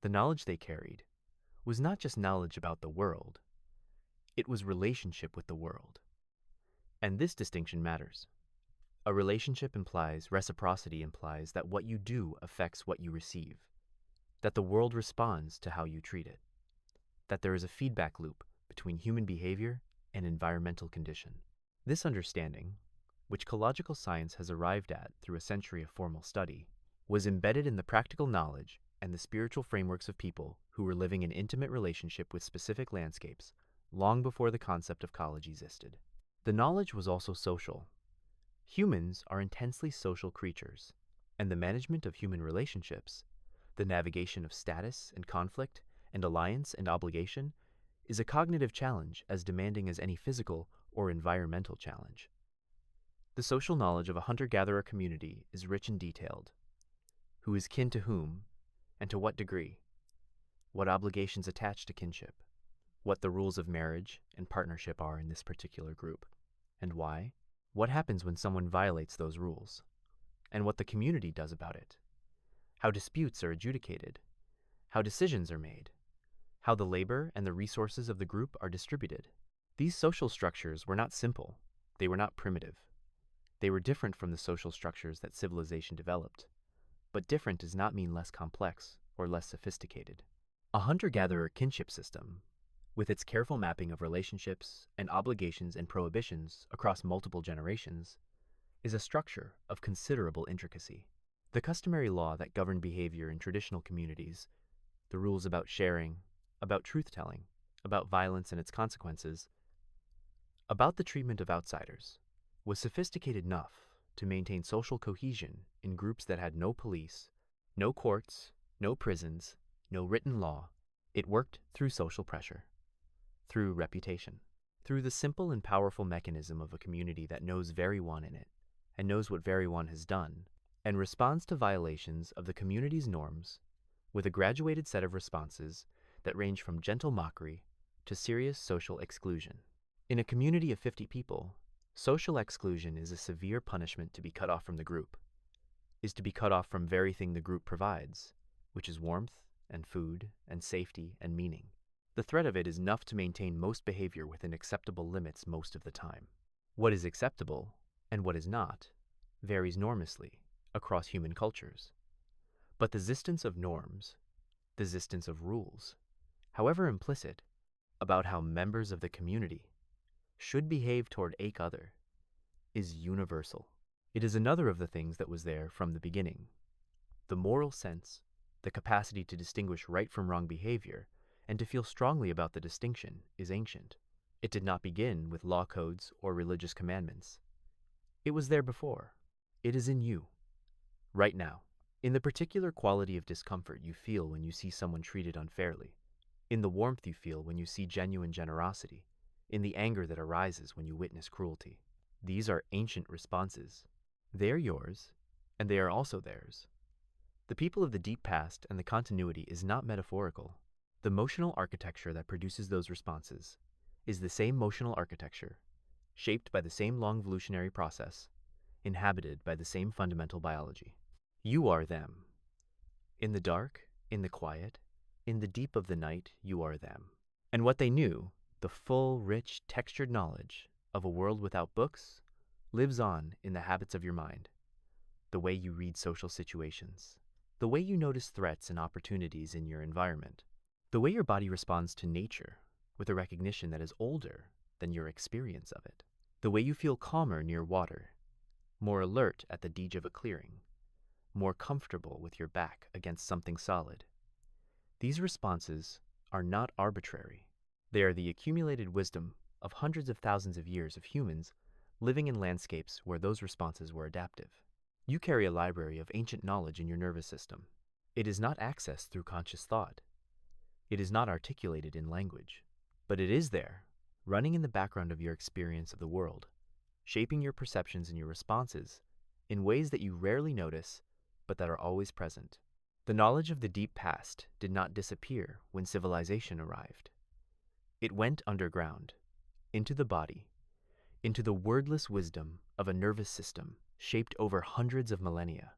The knowledge they carried was not just knowledge about the world, it was relationship with the world. And this distinction matters. A relationship implies, reciprocity implies that what you do affects what you receive, that the world responds to how you treat it, that there is a feedback loop between human behavior and environmental condition. This understanding, which ecological science has arrived at through a century of formal study, was embedded in the practical knowledge and the spiritual frameworks of people who were living in intimate relationship with specific landscapes long before the concept of ecology existed. The knowledge was also social. Humans are intensely social creatures, and the management of human relationships, the navigation of status and conflict and alliance and obligation, is a cognitive challenge as demanding as any physical or environmental challenge. The social knowledge of a hunter-gatherer community is rich and detailed. Who is kin to whom, and to what degree? What obligations attach to kinship? What the rules of marriage and partnership are in this particular group, and why? What happens when someone violates those rules, and what the community does about it? How disputes are adjudicated? How decisions are made? How the labor and the resources of the group are distributed? These social structures were not simple. They were not primitive. They were different from the social structures that civilization developed. But different does not mean less complex or less sophisticated. A hunter-gatherer kinship system, with its careful mapping of relationships and obligations and prohibitions across multiple generations, is a structure of considerable intricacy. The customary law that governed behavior in traditional communities, the rules about sharing, about truth-telling, about violence and its consequences, about the treatment of outsiders, was sophisticated enough to maintain social cohesion in groups that had no police, no courts, no prisons, no written law. It worked through social pressure, through reputation, through the simple and powerful mechanism of a community that knows very one in it, and knows what very one has done, and responds to violations of the community's norms with a graduated set of responses that range from gentle mockery to serious social exclusion. In a community of 50 people, social exclusion is a severe punishment to be cut off from the group, is to be cut off from very thing the group provides, which is warmth and food and safety and meaning. The threat of it is enough to maintain most behavior within acceptable limits most of the time. What is acceptable and what is not varies enormously across human cultures. But the existence of norms, the existence of rules, however implicit, about how members of the community, should behave toward each other, is universal. It is another of the things that was there from the beginning. The moral sense, the capacity to distinguish right from wrong behavior, and to feel strongly about the distinction, is ancient. It did not begin with law codes or religious commandments. It was there before. It is in you, right now, in the particular quality of discomfort you feel when you see someone treated unfairly, in the warmth you feel when you see genuine generosity, in the anger that arises when you witness cruelty. These are ancient responses. They are yours, and they are also theirs. The people of the deep past and the continuity is not metaphorical. The motional architecture that produces those responses is the same motional architecture, shaped by the same long evolutionary process, inhabited by the same fundamental biology. You are them. In the dark, in the quiet, in the deep of the night, you are them. And what they knew, the full, rich, textured knowledge of a world without books, lives on in the habits of your mind, the way you read social situations, the way you notice threats and opportunities in your environment, the way your body responds to nature with a recognition that is older than your experience of it, the way you feel calmer near water, more alert at the edge of a clearing, more comfortable with your back against something solid. These responses are not arbitrary. They are the accumulated wisdom of hundreds of thousands of years of humans living in landscapes where those responses were adaptive. You carry a library of ancient knowledge in your nervous system. It is not accessed through conscious thought. It is not articulated in language, but it is there, running in the background of your experience of the world, shaping your perceptions and your responses in ways that you rarely notice, but that are always present. The knowledge of the deep past did not disappear when civilization arrived. It went underground, into the body, into the wordless wisdom of a nervous system shaped over hundreds of millennia.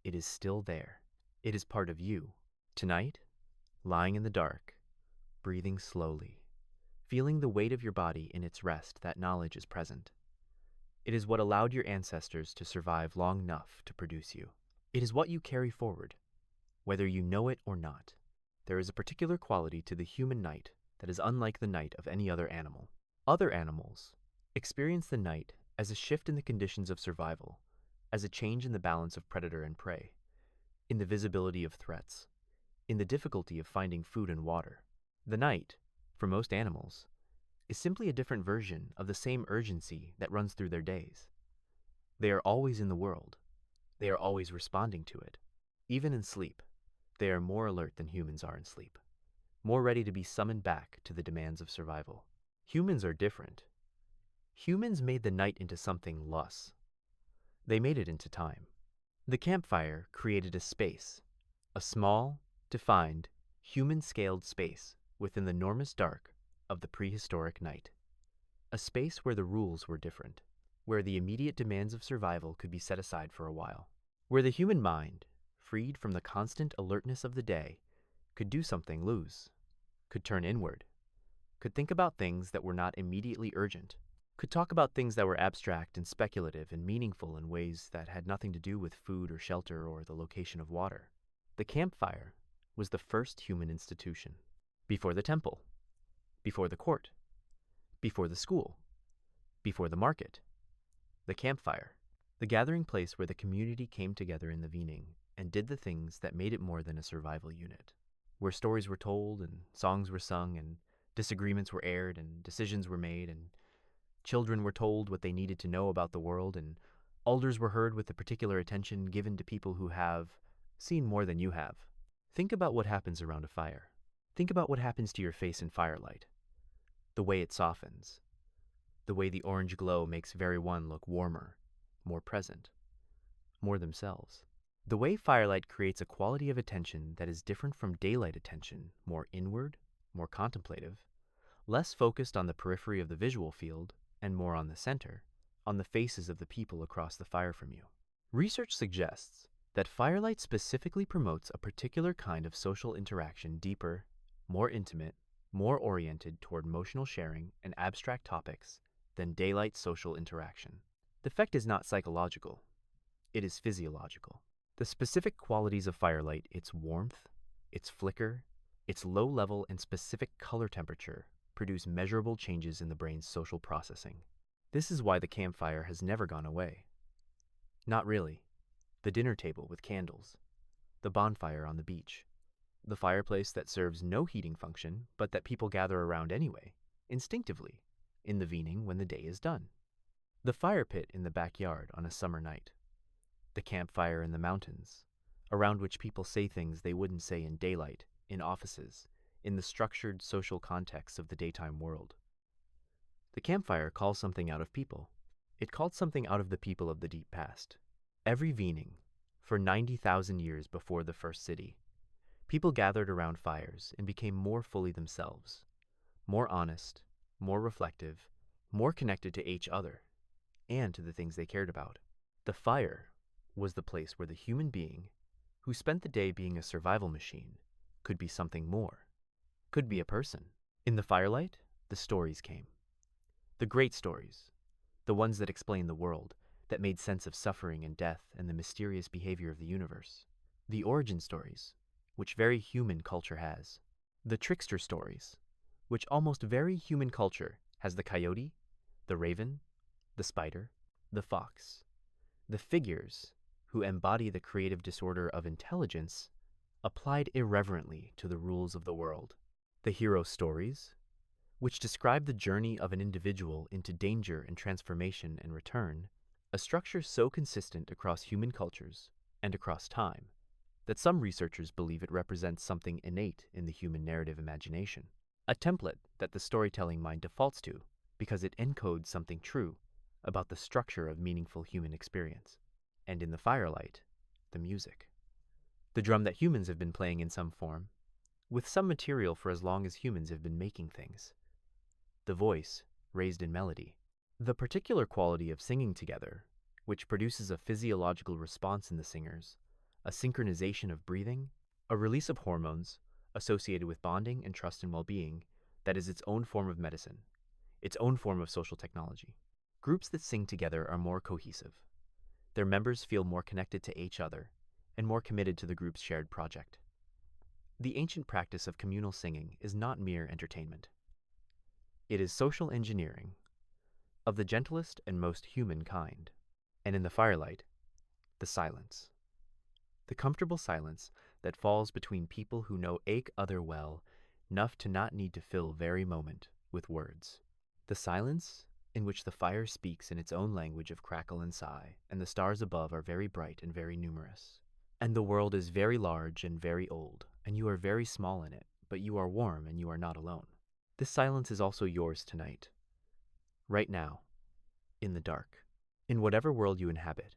It is still there. It is part of you. Tonight, lying in the dark, breathing slowly, feeling the weight of your body in its rest, that knowledge is present. It is what allowed your ancestors to survive long enough to produce you. It is what you carry forward, whether you know it or not. There is a particular quality to the human night that is unlike the night of any other animal. Other animals experience the night as a shift in the conditions of survival, as a change in the balance of predator and prey, in the visibility of threats, in the difficulty of finding food and water. The night, for most animals, is simply a different version of the same urgency that runs through their days. They are always in the world. They are always responding to it. Even in sleep, they are more alert than humans are in sleep, more ready to be summoned back to the demands of survival. Humans are different. Humans made the night into something less. They made it into time. The campfire created a space, a small, defined, human-scaled space within the enormous dark of the prehistoric night. A space where the rules were different, where the immediate demands of survival could be set aside for a while, where the human mind, freed from the constant alertness of the day, could do something loose, could turn inward, could think about things that were not immediately urgent, could talk about things that were abstract and speculative and meaningful in ways that had nothing to do with food or shelter or the location of water. The campfire was the first human institution. Before the temple, before the court, before the school, before the market. The campfire, the gathering place where the community came together in the evening and did the things that made it more than a survival unit, where stories were told and songs were sung and disagreements were aired and decisions were made and children were told what they needed to know about the world and elders were heard with the particular attention given to people who have seen more than you have. Think about what happens around a fire. Think about what happens to your face in firelight. The way it softens. The way the orange glow makes very one look warmer, more present, more themselves. The way firelight creates a quality of attention that is different from daylight attention, more inward, more contemplative, less focused on the periphery of the visual field, and more on the center, on the faces of the people across the fire from you. Research suggests that firelight specifically promotes a particular kind of social interaction deeper, more intimate, more oriented toward emotional sharing and abstract topics than daylight social interaction. The effect is not psychological, it is physiological. The specific qualities of firelight, its warmth, its flicker, its low level and specific color temperature, produce measurable changes in the brain's social processing. This is why the campfire has never gone away. Not really. The dinner table with candles, the bonfire on the beach, the fireplace that serves no heating function but that people gather around anyway, instinctively, in the evening when the day is done. The fire pit in the backyard on a summer night, the campfire in the mountains, around which people say things they wouldn't say in daylight, in offices, in the structured social context of the daytime world. The campfire calls something out of people. It called something out of the people of the deep past. Every evening, for 90,000 years before the first city, people gathered around fires and became more fully themselves, more honest, more reflective, more connected to each other, and to the things they cared about. The fire was the place where the human being, who spent the day being a survival machine, could be something more, could be a person. In the firelight, the stories came. The great stories, the ones that explained the world, that made sense of suffering and death and the mysterious behavior of the universe. The origin stories, which very human culture has. The trickster stories, which almost very human culture has: the coyote, the raven, the spider, the fox. The figures who embody the creative disorder of intelligence applied irreverently to the rules of the world. The hero stories, which describe the journey of an individual into danger and transformation and return, a structure so consistent across human cultures and across time that some researchers believe it represents something innate in the human narrative imagination, a template that the storytelling mind defaults to because it encodes something true about the structure of meaningful human experience. And in the firelight, the music. The drum that humans have been playing in some form, with some material for as long as humans have been making things. The voice, raised in melody. The particular quality of singing together, which produces a physiological response in the singers, a synchronization of breathing, a release of hormones associated with bonding and trust and well-being that is its own form of medicine, its own form of social technology. Groups that sing together are more cohesive. Their members feel more connected to each other and more committed to the group's shared project. The ancient practice of communal singing is not mere entertainment. It is social engineering of the gentlest and most human kind. And in the firelight, the silence. The comfortable silence that falls between people who know each other well enough to not need to fill very moment with words. The silence in which the fire speaks in its own language of crackle and sigh, and the stars above are very bright and very numerous. And the world is very large and very old, and you are very small in it, but you are warm and you are not alone. This silence is also yours tonight, right now, in the dark, in whatever world you inhabit.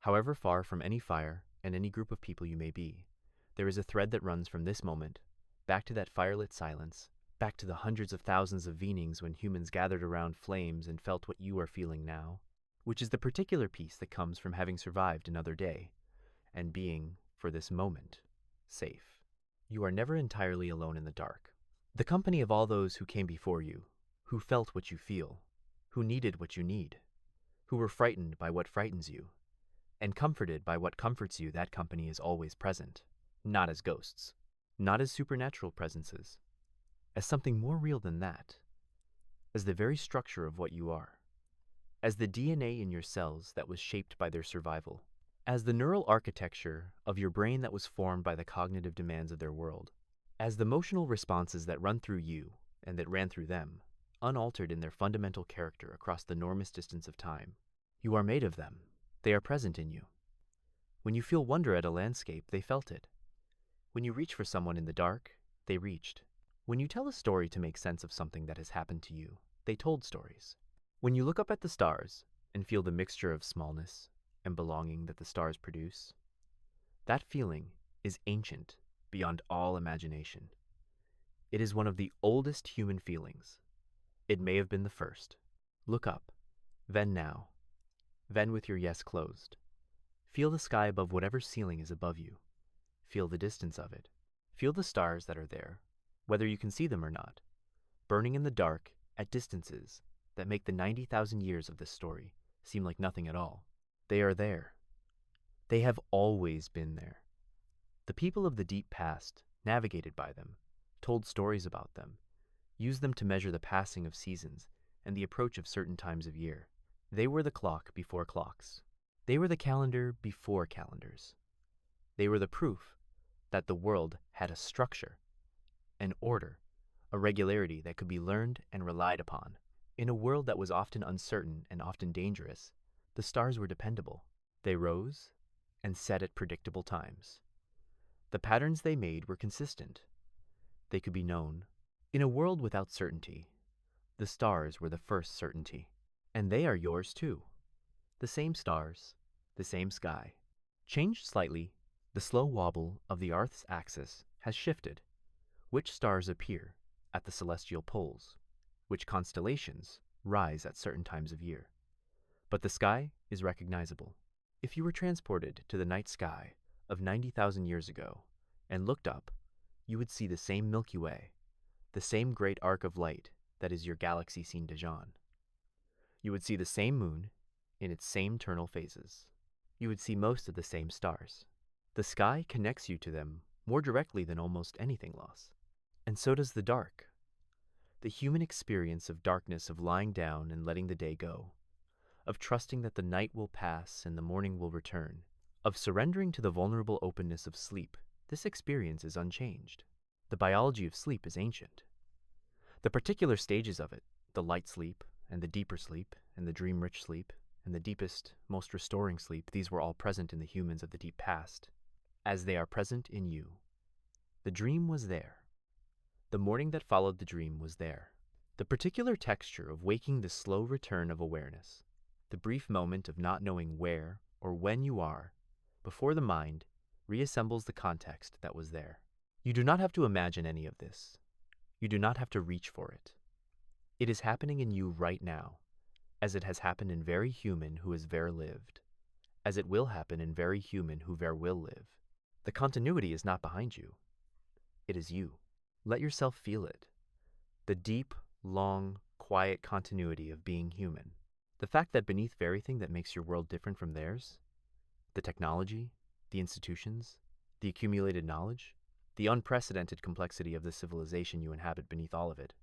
However far from any fire and any group of people you may be, there is a thread that runs from this moment, back to that firelit silence, back to the hundreds of thousands of evenings when humans gathered around flames and felt what you are feeling now, which is the particular peace that comes from having survived another day, and being, for this moment, safe. You are never entirely alone in the dark. The company of all those who came before you, who felt what you feel, who needed what you need, who were frightened by what frightens you, and comforted by what comforts you, that company is always present, not as ghosts, not as supernatural presences, as something more real than that, as the very structure of what you are, as the DNA in your cells that was shaped by their survival, as the neural architecture of your brain that was formed by the cognitive demands of their world, as the emotional responses that run through you and that ran through them, unaltered in their fundamental character across the enormous distance of time. You are made of them. They are present in you. When you feel wonder at a landscape, they felt it. When you reach for someone in the dark, they reached. When you tell a story to make sense of something that has happened to you, they told stories. When you look up at the stars and feel the mixture of smallness and belonging that the stars produce, that feeling is ancient beyond all imagination. It is one of the oldest human feelings. It may have been the first. Look up, then now, then with your yes closed. Feel the sky above whatever ceiling is above you. Feel the distance of it. Feel the stars that are there, whether you can see them or not, burning in the dark at distances that make the 90,000 years of this story seem like nothing at all. They are there. They have always been there. The people of the deep past navigated by them, told stories about them, used them to measure the passing of seasons and the approach of certain times of year. They were the clock before clocks. They were the calendar before calendars. They were the proof that the world had a structure, an order, a regularity that could be learned and relied upon. In a world that was often uncertain and often dangerous, the stars were dependable. They rose and set at predictable times. The patterns they made were consistent. They could be known. In a world without certainty, the stars were the first certainty. And they are yours too. The same stars, the same sky. Changed slightly, the slow wobble of the Earth's axis has shifted. Which stars appear at the celestial poles? Which constellations rise at certain times of year? But the sky is recognizable. If you were transported to the night sky of 90,000 years ago and looked up, you would see the same Milky Way, the same great arc of light that is your galaxy seen Dajan. You would see the same moon in its same terminal phases. You would see most of the same stars. The sky connects you to them more directly than almost anything else. And so does the dark. The human experience of darkness, of lying down and letting the day go, of trusting that the night will pass and the morning will return, of surrendering to the vulnerable openness of sleep, this experience is unchanged. The biology of sleep is ancient. The particular stages of it, the light sleep and the deeper sleep and the dream-rich sleep and the deepest, most restoring sleep, these were all present in the humans of the deep past, as they are present in you. The dream was there. The morning that followed the dream was there. The particular texture of waking, the slow return of awareness, the brief moment of not knowing where or when you are, before the mind reassembles the context that was there. You do not have to imagine any of this. You do not have to reach for it. It is happening in you right now, as it has happened in very human who has ver lived, as it will happen in very human who ver will live. The continuity is not behind you. It is you. Let yourself feel it. The deep, long, quiet continuity of being human. The fact that beneath everything that makes your world different from theirs, the technology, the institutions, the accumulated knowledge, the unprecedented complexity of the civilization you inhabit beneath all of it,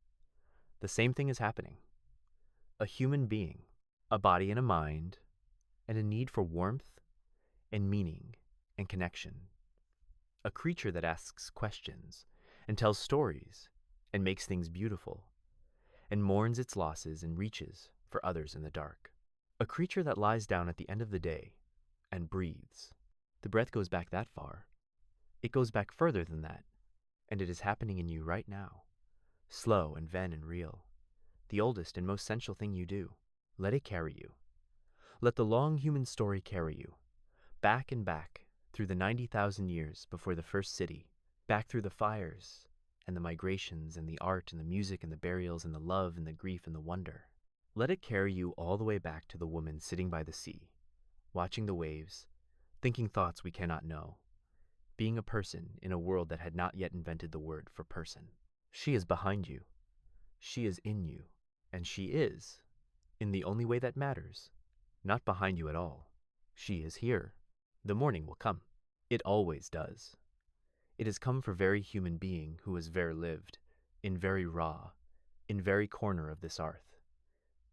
the same thing is happening. A human being, a body and a mind, and a need for warmth and meaning and connection. A creature that asks questions and tells stories and makes things beautiful and mourns its losses and reaches for others in the dark. A creature that lies down at the end of the day and breathes. The breath goes back that far. It goes back further than that, and it is happening in you right now. Slow and ven and real. The oldest and most essential thing you do. Let it carry you. Let the long human story carry you. Back and back, through the 90,000 years before the first city. Back through the fires, and the migrations, and the art, and the music, and the burials, and the love, and the grief, and the wonder. Let it carry you all the way back to the woman sitting by the sea, watching the waves, thinking thoughts we cannot know, being a person in a world that had not yet invented the word for person. She is behind you. She is in you. And she is, in the only way that matters, not behind you at all. She is here. The morning will come. It always does. It has come for very human being who has ver lived, in very raw, in very corner of this earth.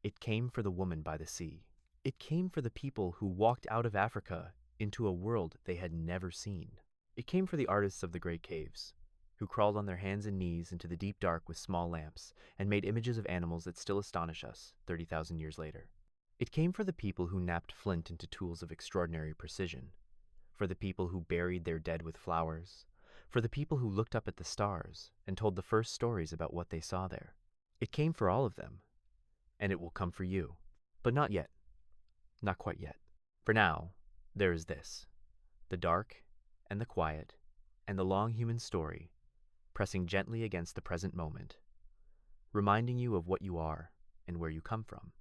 It came for the woman by the sea. It came for the people who walked out of Africa into a world they had never seen. It came for the artists of the great caves, who crawled on their hands and knees into the deep dark with small lamps and made images of animals that still astonish us 30,000 years later. It came for the people who knapped flint into tools of extraordinary precision, for the people who buried their dead with flowers, for the people who looked up at the stars and told the first stories about what they saw there. It came for all of them, and it will come for you. But not yet. Not quite yet. For now, there is this, the dark and the quiet and the long human story pressing gently against the present moment, reminding you of what you are and where you come from,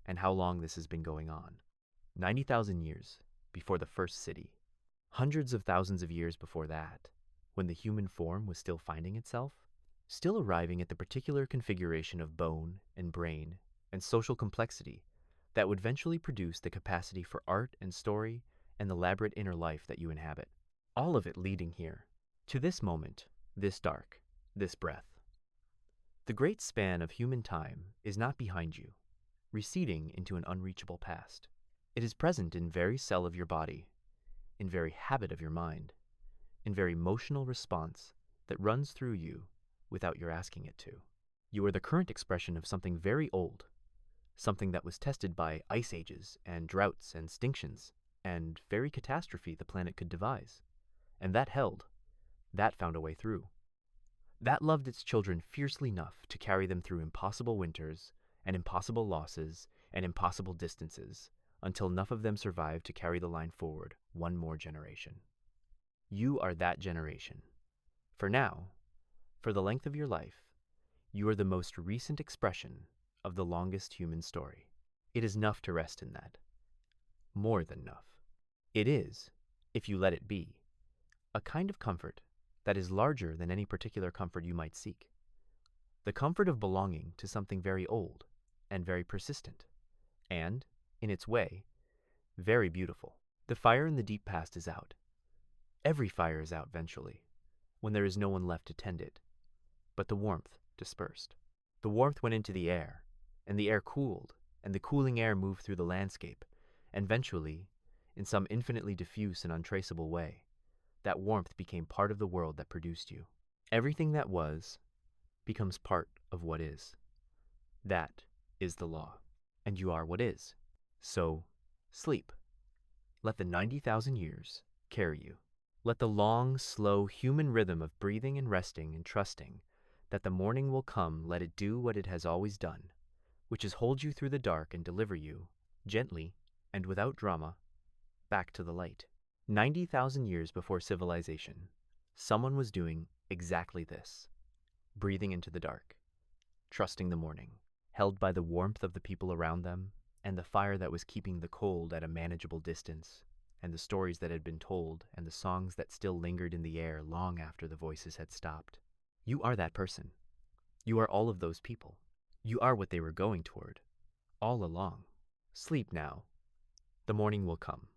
and how long this has been going on. 90,000 years before the first city. Hundreds of thousands of years before that, when the human form was still finding itself, still arriving at the particular configuration of bone and brain and social complexity that would eventually produce the capacity for art and story and the elaborate inner life that you inhabit. All of it leading here, to this moment, this dark, this breath. The great span of human time is not behind you, receding into an unreachable past. It is present in very cell of your body, in very habit of your mind, in very motional response that runs through you without your asking it to. You are the current expression of something very old, something that was tested by ice ages and droughts and stinctions and very catastrophe the planet could devise. And that held. That found a way through. That loved its children fiercely enough to carry them through impossible winters and impossible losses and impossible distances until enough of them survived to carry the line forward one more generation. You are that generation. For now, for the length of your life, you are the most recent expression of the longest human story. It is enough to rest in that. More than enough. It is, if you let it be, a kind of comfort that is larger than any particular comfort you might seek. The comfort of belonging to something very old and very persistent, and, in its way, very beautiful. The fire in the deep past is out. Every fire is out eventually, when there is no one left to tend it, but the warmth dispersed. The warmth went into the air, and the air cooled, and the cooling air moved through the landscape, and eventually, in some infinitely diffuse and untraceable way, that warmth became part of the world that produced you. Everything that was becomes part of what is. That is the law, and you are what is. So, sleep. Let the 90,000 years carry you. Let the long, slow human rhythm of breathing and resting and trusting that the morning will come let it do what it has always done, which is hold you through the dark and deliver you, gently and without drama, back to the light. 90,000 years before civilization, someone was doing exactly this, breathing into the dark, trusting the morning, held by the warmth of the people around them, and the fire that was keeping the cold at a manageable distance, and the stories that had been told, and the songs that still lingered in the air long after the voices had stopped. You are that person. You are all of those people. You are what they were going toward, all along. Sleep now. The morning will come.